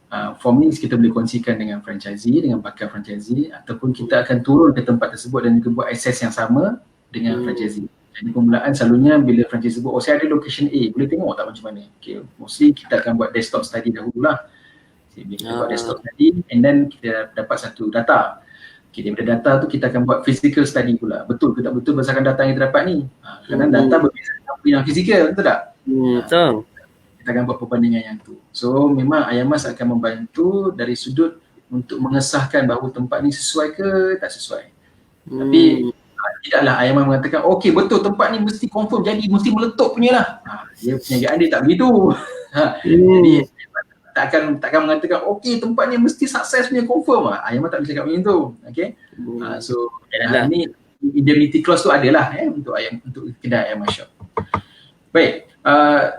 form ni kita boleh kongsikan dengan franchisee, dengan bakal franchisee, ataupun kita akan turun ke tempat tersebut dan juga buat access yang sama dengan franchisee. Jadi permulaan selalunya bila franchisee sebut, saya ada location A, boleh tengok tak macam mana? Okay, mostly kita akan buat desktop study dahululah. Kita buat desktop study and then kita dapat satu data. Okay, daripada data tu kita akan buat physical study pula. Betul ke tak betul berdasarkan data yang kita dapat ni? Kadang data berbeza dengan yang fizikal, betul tak? Betul. Kita akan buat perbandingan yang tu. So memang IMAS akan membantu dari sudut untuk mengesahkan bahawa tempat ni sesuai ke tak sesuai. Tapi tidaklah IMAS mengatakan okey betul tempat ni mesti confirm jadi mesti meletup punya lah. Dia perniagaan dia tak begitu. Jadi takkan mengatakan okey tempat ni mesti sukses punya confirm IMAS tak boleh cakap macam tu. Okey. So ni indemnity clause tu adalah untuk kedai IMAS shop. Baik,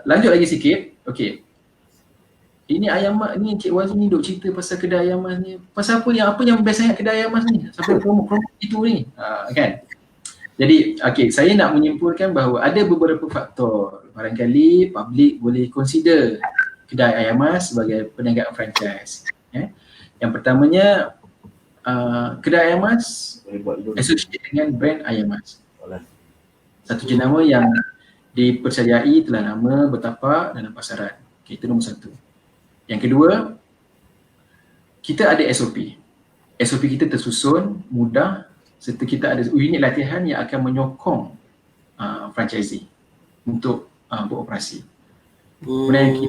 lanjut lagi sikit. Okey. Ini ayam mak ni Cik Waz ni duk cerita pasal kedai ayam mas ni. Pasal apa yang best sangat kedai ayam mas ni? Sampai promo itu ni. Kan? Jadi saya nak menyimpulkan bahawa ada beberapa faktor. Barangkali public boleh consider kedai ayam mas sebagai perniagaan franchise. Yang pertamanya kedai ayam mas associate dengan brand ayam mas. Satu jenama yang dipercayai telah lama bertapak dalam pasaran. Itu nombor satu. Yang kedua, kita ada SOP. SOP kita tersusun, mudah, serta kita ada unit latihan yang akan menyokong franchisee untuk beroperasi. Kemudian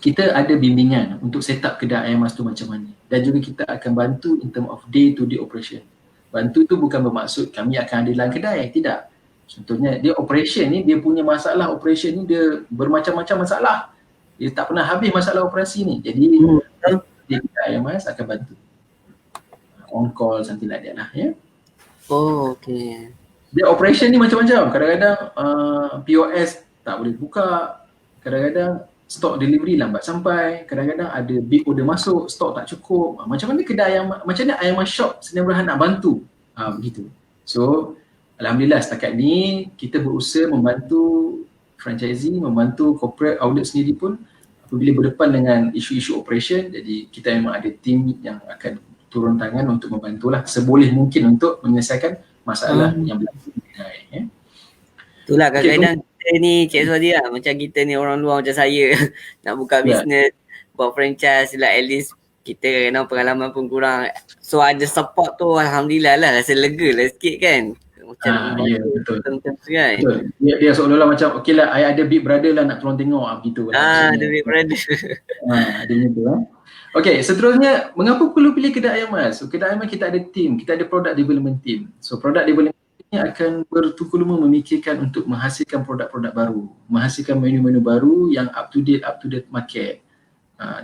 kita ada bimbingan untuk set up kedai ayam mas tu macam mana. Dan juga kita akan bantu in term of day-to-day operation. Bantu tu bukan bermaksud kami akan ada dalam kedai, tidak. Contohnya dia operation ni, dia punya masalah operation ni dia bermacam-macam masalah. Dia tak pernah habis masalah operasi ni. Jadi dia ayam mas akan bantu. On call something like that lah ya. Okay. Dia operation ni macam-macam. Kadang-kadang POS tak boleh buka. Kadang-kadang stok delivery lambat sampai. Kadang-kadang ada big order masuk, stok tak cukup. Macam mana kedai ayam, macam mana ayam mas shop Sdn Bhd nak bantu? Begitu. So alhamdulillah setakat ni kita berusaha membantu franchisee, membantu corporate outlet sendiri pun apabila berdepan dengan isu-isu operation. Jadi kita memang ada tim yang akan turun tangan untuk membantulah seboleh mungkin untuk menyelesaikan masalah yang berlaku di kedai. Itulah kadang-kadang kita ni Cik Suhazi lah, macam kita ni orang luar macam saya nak buka bisnes, buat franchise lah, at least kita kadang pengalaman pun kurang. So ada support tu alhamdulillah lah, rasa lega lah sikit kan. Macam nak membantu betul. macam tu kan. Betul. Dia seolah-olah macam okey lah, I ada big brother lah nak tolong tengok begitu lah. Ada big brother. Ada gitu Okey, seterusnya mengapa perlu pilih kedai ayam mas? So, kedai ayam mas kita ada team, kita ada product development team. So product development ini akan bertukar-luma memikirkan untuk menghasilkan produk-produk baru, menghasilkan menu-menu baru yang up to date market.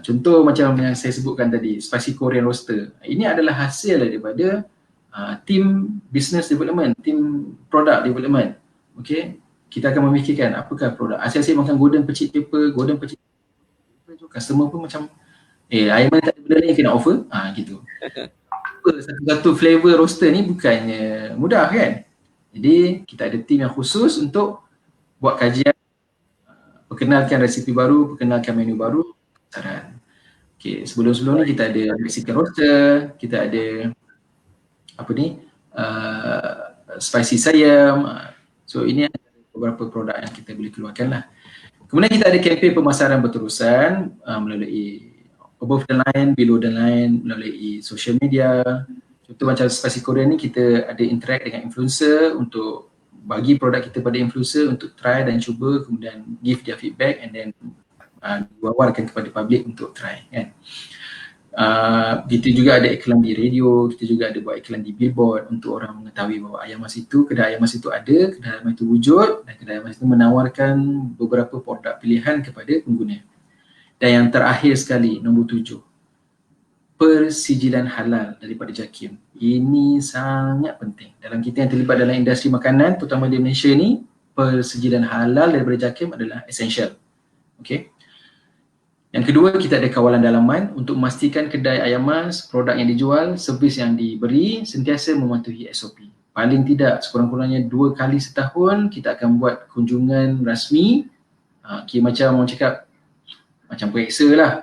Contoh macam yang saya sebutkan tadi, spicy Korean roaster. Ini adalah hasil daripada team business development, team product development. Okey, kita akan memikirkan apakah produk. Asyik-asyik makan golden pecik pepper, customer pun macam ayam mana tak ada benda lain kena offer, gitu. Satu-satu flavor roaster ni bukannya mudah kan. Jadi kita ada team yang khusus untuk buat kajian, perkenalkan resipi baru, perkenalkan menu baru, saran. Okay, sebelum-sebelum ni kita ada Mexican roaster, kita ada spicy sayam. So ini adalah beberapa produk yang kita boleh keluarkan lah. Kemudian kita ada kempen pemasaran berterusan melalui above the line, below the line, melalui social media. Contoh macam Spicy Korean ni kita ada interact dengan influencer untuk bagi produk kita pada influencer untuk try dan cuba, kemudian give their feedback and then wawarkan kepada public untuk try kan. Kita juga ada iklan di radio, kita juga ada buat iklan di billboard untuk orang mengetahui bahawa ayam mas itu, kedai ayam mas itu ada, kedai ayam mas itu wujud dan kedai ayam mas itu menawarkan beberapa produk pilihan kepada pengguna. Dan yang terakhir sekali, nombor 7, persijilan halal daripada JAKIM. Ini sangat penting. Dalam kita yang terlibat dalam industri makanan, terutama di Malaysia ni, persijilan halal daripada JAKIM adalah essential. Okay. Yang kedua, kita ada kawalan dalaman untuk memastikan kedai ayam mas, produk yang dijual, servis yang diberi sentiasa mematuhi SOP. Paling tidak, sekurang-kurangnya 2 kali setahun kita akan buat kunjungan rasmi. Macam orang cakap, macam periksa lah,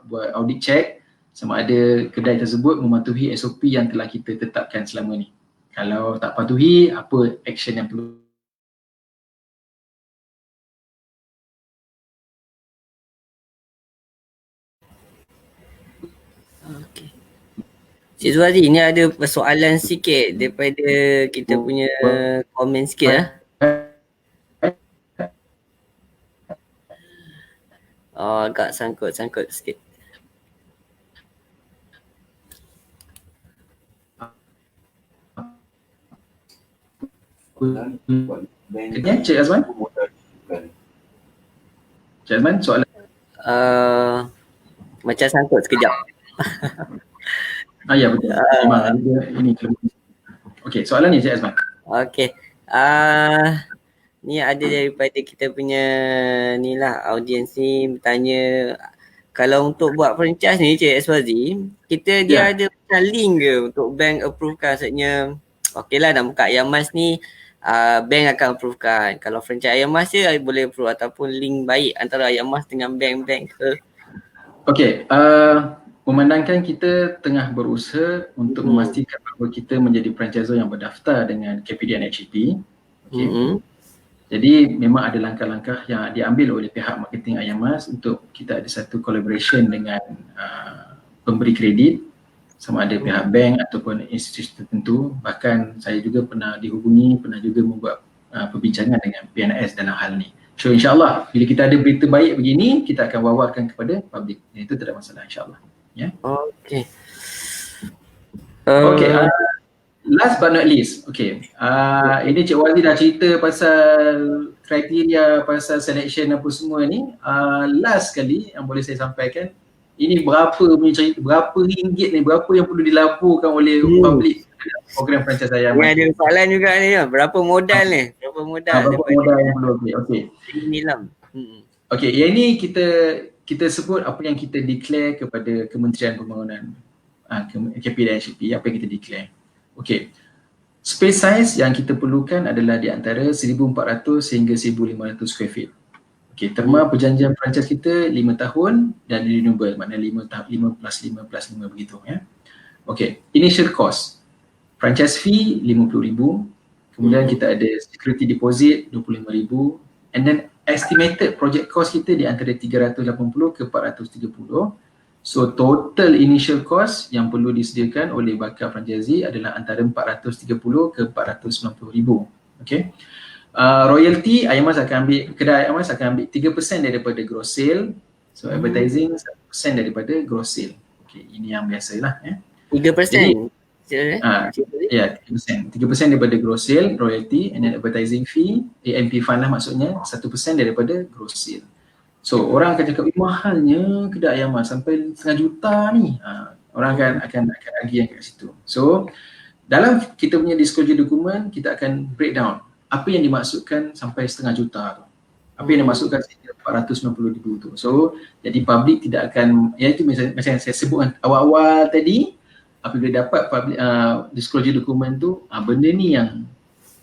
buat audit check sama ada kedai tersebut mematuhi SOP yang telah kita tetapkan selama ni. Kalau tak patuhi, apa action yang perlu. Cik Zuhairi, ni ada persoalan sikit daripada kita punya komen sikit lah. Oh, agak sangkut sikit. Cik Azman? Cik Azman, soalan? Macam sangkut sekejap. Ya betul. Memang ini. Okey, soalan ni Cik Azman. Okey. Ni ada daripada kita punya ni lah, audiens ni bertanya, kalau untuk buat franchise ni Cik Aswazi, kita dia ada macam link ke untuk bank approve kan? Maksudnya okey lah nak buka Ayamas ni, bank akan approve kan. Kalau franchise Ayamas je boleh approve, ataupun link baik antara Ayamas dengan bank-bank ke? Okey, memandangkan kita tengah berusaha untuk memastikan bahawa kita menjadi franchisor yang berdaftar dengan KPD dan HEP. Okay. Jadi memang ada langkah-langkah yang diambil oleh pihak marketing Ayamas untuk kita ada satu collaboration dengan pemberi kredit, sama ada pihak bank ataupun institusi tertentu. Bahkan saya juga pernah dihubungi, pernah juga membuat perbincangan dengan PNS dalam hal ni. So insyaAllah bila kita ada berita baik begini, kita akan wawarkan kepada publik. Itu tidak ada masalah insyaAllah. Ya. Okay. Okay, last but not least, ini Cik Wazi dah cerita pasal kriteria, pasal selection apa semua ni. Last kali yang boleh saya sampaikan, ini berapa punya cerita, berapa ringgit ni, berapa yang perlu dilaporkan oleh publik program franchise Ayamas. Ini ada soalan juga ni, berapa modal ni? Berapa modal yang perlu? Okey, yang ini kita sebut apa yang kita declare kepada Kementerian Pembangunan KP dan HEP, apa yang kita declare. Okey, space size yang kita perlukan adalah di antara 1,400 hingga 1,500 square feet. Okey, terma perjanjian franchise kita 5 tahun dan renewable, maknanya 5 plus 5 plus 5 begitu ya. Okey, initial cost, franchise fee RM50,000, kemudian kita ada security deposit RM25,000, and then estimated project cost kita di antara 380 ke 430. So total initial cost yang perlu disediakan oleh bakal franchisee adalah antara 430 ke 490,000. Okay. Royalty, Ayamas akan ambil, kedai Ayamas akan ambil 3% daripada gross sale. So advertising 1% daripada gross sale. Okay, ini yang biasalah. 3%? Ya, 3% daripada gross sale, royalty, and then advertising fee, AMP fund lah maksudnya, 1% daripada gross sale. So orang akan cakap, mahalnya kedai Ayamas sampai 1,500,000 ni. Orang akan lagi yang kat situ. So dalam kita punya disclosure dokumen, kita akan breakdown apa yang dimaksudkan sampai 1,500,000 tu. Apa yang dimaksudkan 490,000 tu. So jadi public tidak akan, iaitu macam saya sebutkan awal-awal tadi, apabila dapat public, disclosure dokumen tu, benda ni yang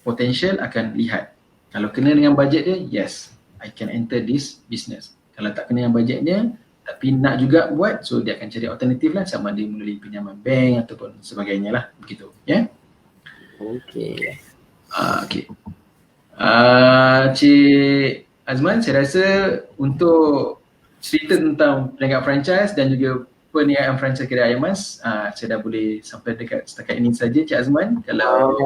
potential akan lihat. Kalau kena dengan bajet dia, yes, I can enter this business. Kalau tak kena dengan bajet dia, tapi nak juga buat, so dia akan cari alternatif lah, sama ada melalui pinjaman bank ataupun sebagainya lah, begitu. Ya. Okay. Okay. Cik Azman, saya rasa untuk cerita tentang perniagaan franchise dan juga perniagaan franchise kedai Ayamas, saya dah boleh sampai dekat setakat ini saja Cik Azman. Kalau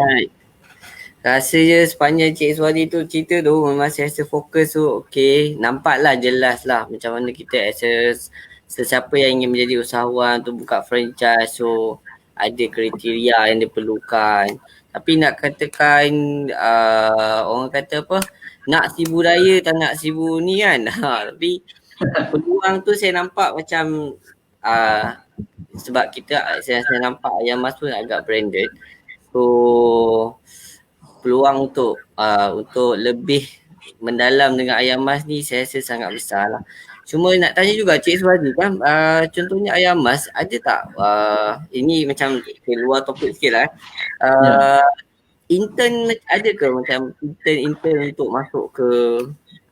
rasa je sepanjang Cik Zuhairi tu cerita tu memang saya rasa fokus tu okey, nampaklah jelas lah macam mana kita as sesiapa yang ingin menjadi usahawan untuk buka franchise, so ada kriteria yang diperlukan. Tapi nak katakan orang kata apa, nak sibu raya tak nak sibu ni kan. Tapi peluang tu saya nampak macam sebab kita saya nampak Ayamas pun agak branded, so peluang untuk lebih mendalam dengan Ayamas ni saya rasa sangat besar lah. Cuma nak tanya juga Cik Zuhairi kan, contohnya Ayamas ada tak, ini macam keluar topik sikit lah, intern ada ke macam intern untuk masuk ke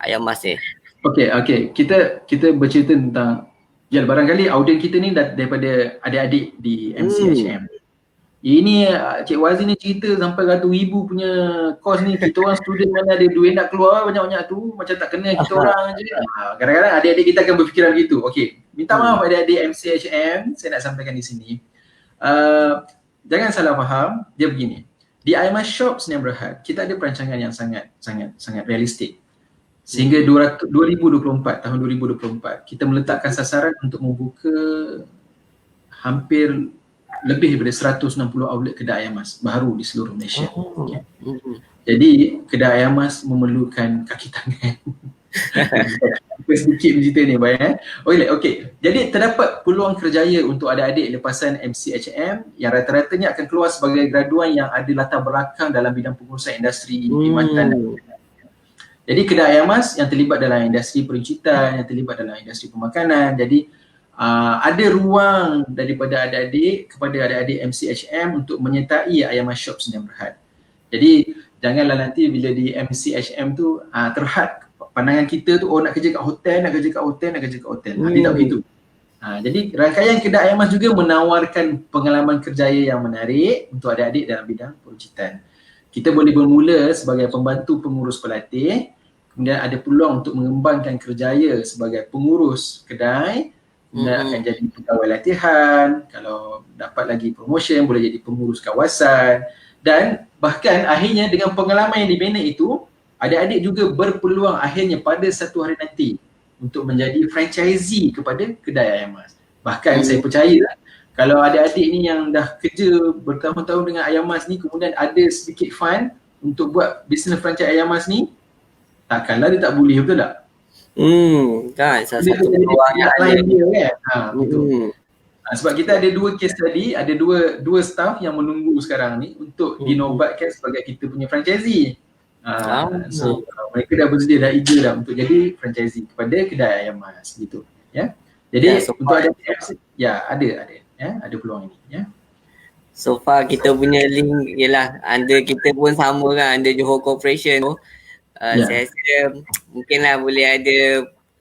Ayamas ni? Okay. Kita bercerita tentang, barangkali audien kita ni daripada adik-adik di MCHM. Ini Cik Wazi ni cerita sampai ratus ribu punya kos ni. Kita orang student mana ada duit nak keluar banyak-banyak tu, macam tak kena kita orang je. Kadang-kadang adik-adik kita akan berfikiran begitu. Okey, minta maaf adik-adik MCHM, saya nak sampaikan di sini. Jangan salah faham, dia begini. Di IMAS Shop Sdn Bhd, kita ada perancangan yang sangat realistik. Sehingga 2024, tahun 2024, kita meletakkan sasaran untuk membuka hampir lebih daripada 160 outlet kedai ayam mas baru di seluruh Malaysia. Jadi kedai ayam mas memerlukan kaki tangan. Sedikit cerita ni bayang. Okey. Jadi terdapat peluang kerjaya untuk adik-adik lepasan MCHM yang rata-ratanya akan keluar sebagai graduan yang ada latar belakang dalam bidang pengurusan industri perkhidmatan. Jadi kedai ayam mas yang terlibat dalam industri peruncitan, yang terlibat dalam industri pemakanan. Jadi ada ruang daripada adik-adik kepada adik-adik MCHM untuk menyertai ayam mas shop Sdn Bhd. Jadi janganlah nanti bila di MCHM tu terhad pandangan kita tu nak kerja kat hotel. Dia tak begitu. Jadi rangkaian kedai ayam mas juga menawarkan pengalaman kerjaya yang menarik untuk adik-adik dalam bidang peruncitan. Kita boleh bermula sebagai pembantu pengurus pelatih, kemudian ada peluang untuk mengembangkan kerjaya sebagai pengurus kedai, kemudian akan jadi pegawai latihan, kalau dapat lagi promotion boleh jadi pengurus kawasan, dan bahkan akhirnya dengan pengalaman yang dibina itu, adik-adik juga berpeluang akhirnya pada satu hari nanti untuk menjadi franchisee kepada kedai ayam mas. Bahkan saya percaya kalau adik-adik ni yang dah kerja bertahun-tahun dengan ayam mas ni, kemudian ada sedikit fund untuk buat bisnes franchise ayam mas ni, takkanlah dia tak boleh, betul tak? Kan salah satu peluang yang ada dia kan. Sebab kita ada dua case tadi, ada dua staff yang menunggu sekarang ni untuk dinobatkan sebagai kita punya franchisee. So mereka dah bersedia, dah eager dah untuk jadi franchisee kepada kedai ayam mas gitu ya. Jadi untuk ada ada peluang ini ya. So far kita punya link ialah under kita pun sama kan, under Johor Corporation tu. Saya rasa mungkinlah boleh ada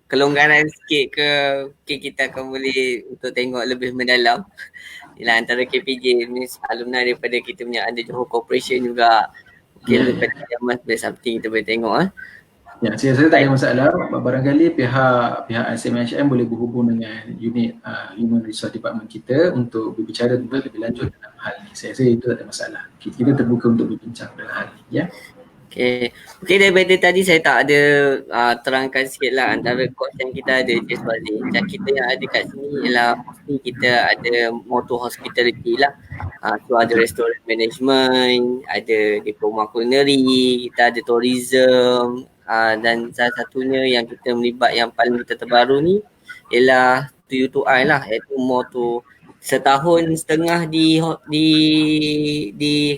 kelonggaran sikit ke, mungkin kita akan boleh untuk tengok lebih mendalam. Ialah antara KPJ means alumni daripada kita punya under Johor Corporation juga. Mungkin daripada Yamas boleh something kita boleh tengok Ya, saya tak ada masalah. Barangkali pihak SMHM boleh berhubung dengan unit Human Resource Department kita untuk berbicara lebih lanjut dalam hal ni. Saya rasa itu tak ada masalah. Kita terbuka untuk berbincang dalam hal ni ya. Okay, daripada tadi saya tak ada terangkan sikit lah antara course yang kita ada Cik Swazi. Macam kita yang ada kat sini ialah mostly kita ada motor hospitality lah. So ada restaurant management, ada diploma culinary, kita ada tourism, dan salah satunya yang kita melibat yang paling kita terbaru ni ialah TU2I lah, iaitu motor setahun setengah di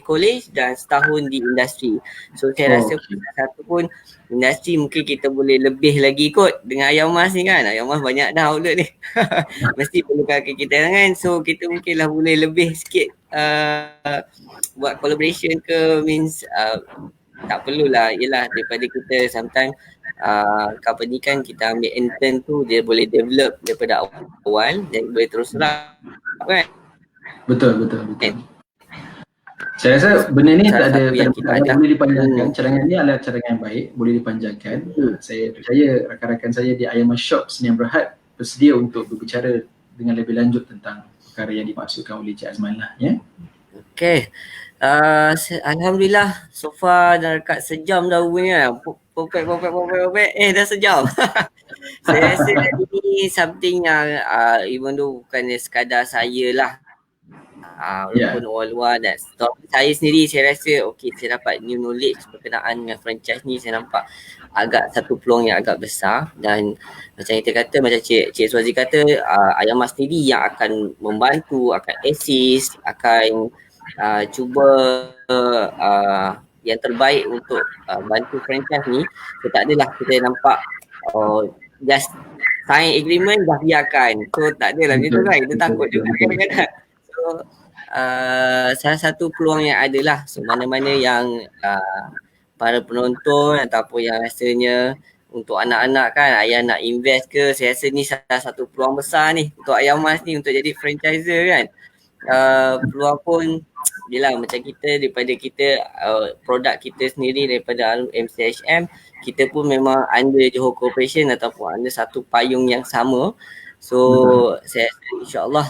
college dan setahun di industri. So saya rasa satu pun industri mungkin kita boleh lebih lagi kot dengan ayam mas ni kan. Ayam mas banyak dah outlet ni. Mesti perlu kaki kita kan. So kita mungkinlah boleh lebih sikit buat collaboration ke, means tak perlulah, yelah daripada kita sometimes company kan kita ambil intern tu dia boleh develop daripada awal dan boleh terus kan. Betul. Saya rasa benda ni tak ada boleh dipanjangkan. Cadangan ni adalah cadangan yang baik, boleh dipanjangkan. Saya percaya rakan-rakan saya di Ayam Shop Sdn Bhd bersedia untuk berbicara dengan lebih lanjut tentang perkara yang dimaksudkan oleh Cik Azman lah ya. Okay. Alhamdulillah so far dah dekat sejam dah punya. Popek dah sejam. Saya rasa ini something yang even though bukannya sekadar saya lah, walaupun orang luar dan saya sendiri saya rasa saya dapat new knowledge berkenaan dengan franchise ni. Saya nampak agak satu peluang yang agak besar, dan macam kita kata, macam Cik Swazi kata, Ayam Mas sendiri yang akan membantu, akan assist, akan cuba yang terbaik untuk bantu franchise ni. So tak adalah kita nampak just sign agreement dah biarkan. So tak adalah macam tu kan, kita takut juga kadang-kadang. So salah satu peluang yang adalah, so mana-mana yang para penonton ataupun yang rasanya untuk anak-anak kan, ayah nak invest ke, saya rasa ni salah satu peluang besar ni untuk Ayam Mas ni untuk jadi franchiser kan. Peluang pun yelah macam kita, daripada kita produk kita sendiri daripada MCHM, kita pun memang under Johor Corporation ataupun under satu payung yang sama. So saya rasa insyaAllah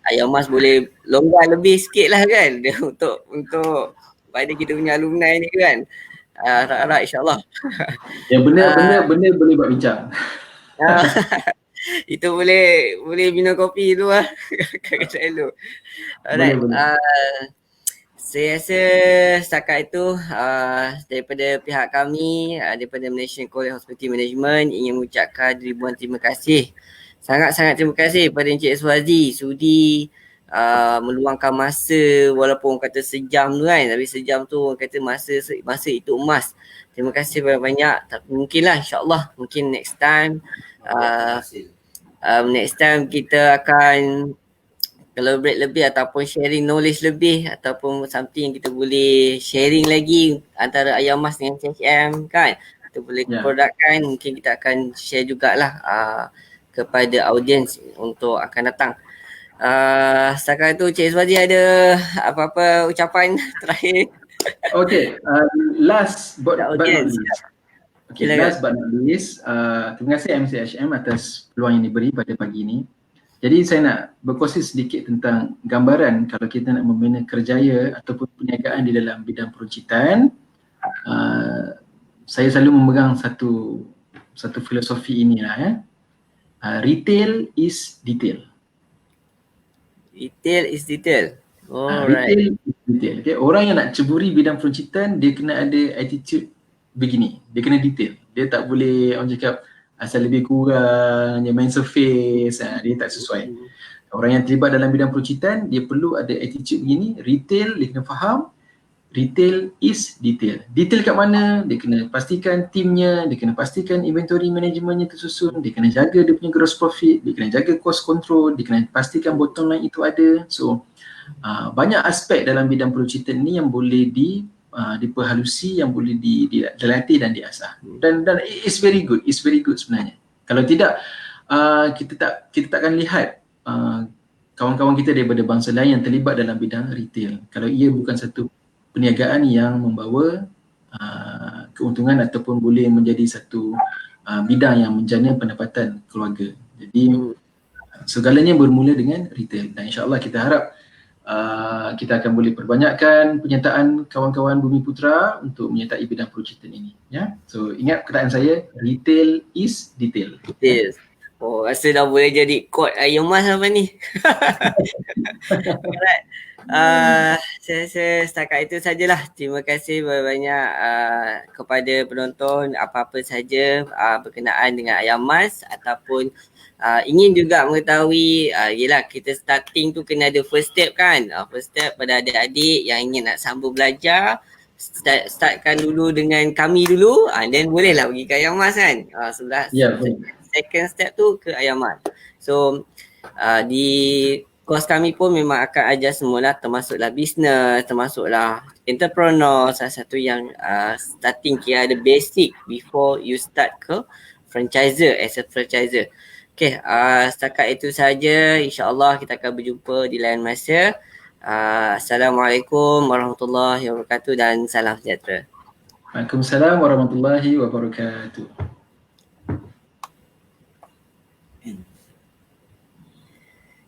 Ayam Mas boleh longgar lebih sikit lah kan untuk pada kita punya alumni ni kan. Harap-harap insyaAllah. Yang Uh, benda boleh buat bincang. uh, itu boleh minum kopi dulu lah. Kakak dulu. Boleh, Alright. boleh. Saya rasa setakat itu daripada pihak kami, daripada Malaysian College Hospitality Management ingin mengucapkan ribuan terima kasih. Sangat-sangat terima kasih kepada Encik Swazi sudi meluangkan masa walaupun orang kata sejam tu kan, tapi sejam tu orang kata masa itu emas. Terima kasih banyak-banyak. Mungkinlah insyaAllah mungkin next time next time kita akan collaborate lebih ataupun sharing knowledge lebih ataupun something yang kita boleh sharing lagi antara Ayam Mas dengan CHM kan. Kita boleh produkkan, mungkin kita akan share jugalah kepada audiens untuk akan datang. Setakat itu Cik Iswazi ada apa-apa ucapan terakhir? Okay, last but not least. Okay, Silakan. last but not least, terima kasih MCHM atas peluang yang diberi pada pagi ini. Jadi saya nak berkongsi sedikit tentang gambaran kalau kita nak membina kerjaya ataupun perniagaan di dalam bidang peruncitan. Saya selalu memegang satu filosofi inilah ya. Retail is detail. Retail is detail. Retail is detail. Okay. Orang yang nak ceburi bidang peruncitan dia kena ada attitude begini. Dia kena detail. Dia tak boleh orang cakap asal lebih kurang, dia main surface, dia tak sesuai. Orang yang terlibat dalam bidang peruncitan, dia perlu ada attitude begini, retail, dia kena faham, retail is detail. Detail kat mana? Dia kena pastikan timnya, dia kena pastikan inventory managementnya tersusun, dia kena jaga dia punya gross profit, dia kena jaga cost control, dia kena pastikan bottom line itu ada. So, banyak aspek dalam bidang peruncitan ni yang boleh diperhalusi, yang boleh dilatih dan diasah. Dan it's very good sebenarnya. Kalau tidak kita takkan lihat kawan-kawan kita daripada bangsa lain yang terlibat dalam bidang retail. Kalau ia bukan satu perniagaan yang membawa keuntungan ataupun boleh menjadi satu bidang yang menjana pendapatan keluarga. Jadi segalanya bermula dengan retail dan insya-Allah kita harap kita akan boleh perbanyakkan penyertaan kawan-kawan Bumi Putra untuk menyertai bidang peruncitan ini. Ya, so ingat perkataan saya, retail is detail. Detail. Oh, rasa dah boleh jadi quote Ayam Mas apa ni? Alright. Saya setakat itu sajalah. Terima kasih banyak kepada penonton apa-apa saja berkenaan dengan Ayam Mas ataupun ingin juga mengetahui yelah kita starting tu kena ada first step kan. First step pada adik-adik yang ingin nak sambung belajar, startkan dulu dengan kami dulu, then bolehlah pergi ke Ayam Mas kan. Second step tu ke Ayam Mas. So di course kami pun memang akan ajar semualah, termasuklah business, termasuklah entrepreneur, salah satu yang starting kira ada basic before you start ke franchisor as a franchisor. Okay, setakat itu saja. InsyaAllah kita akan berjumpa di lain masa. Assalamualaikum warahmatullahi wabarakatuh dan salam sejahtera. Waalaikumsalam warahmatullahi wabarakatuh.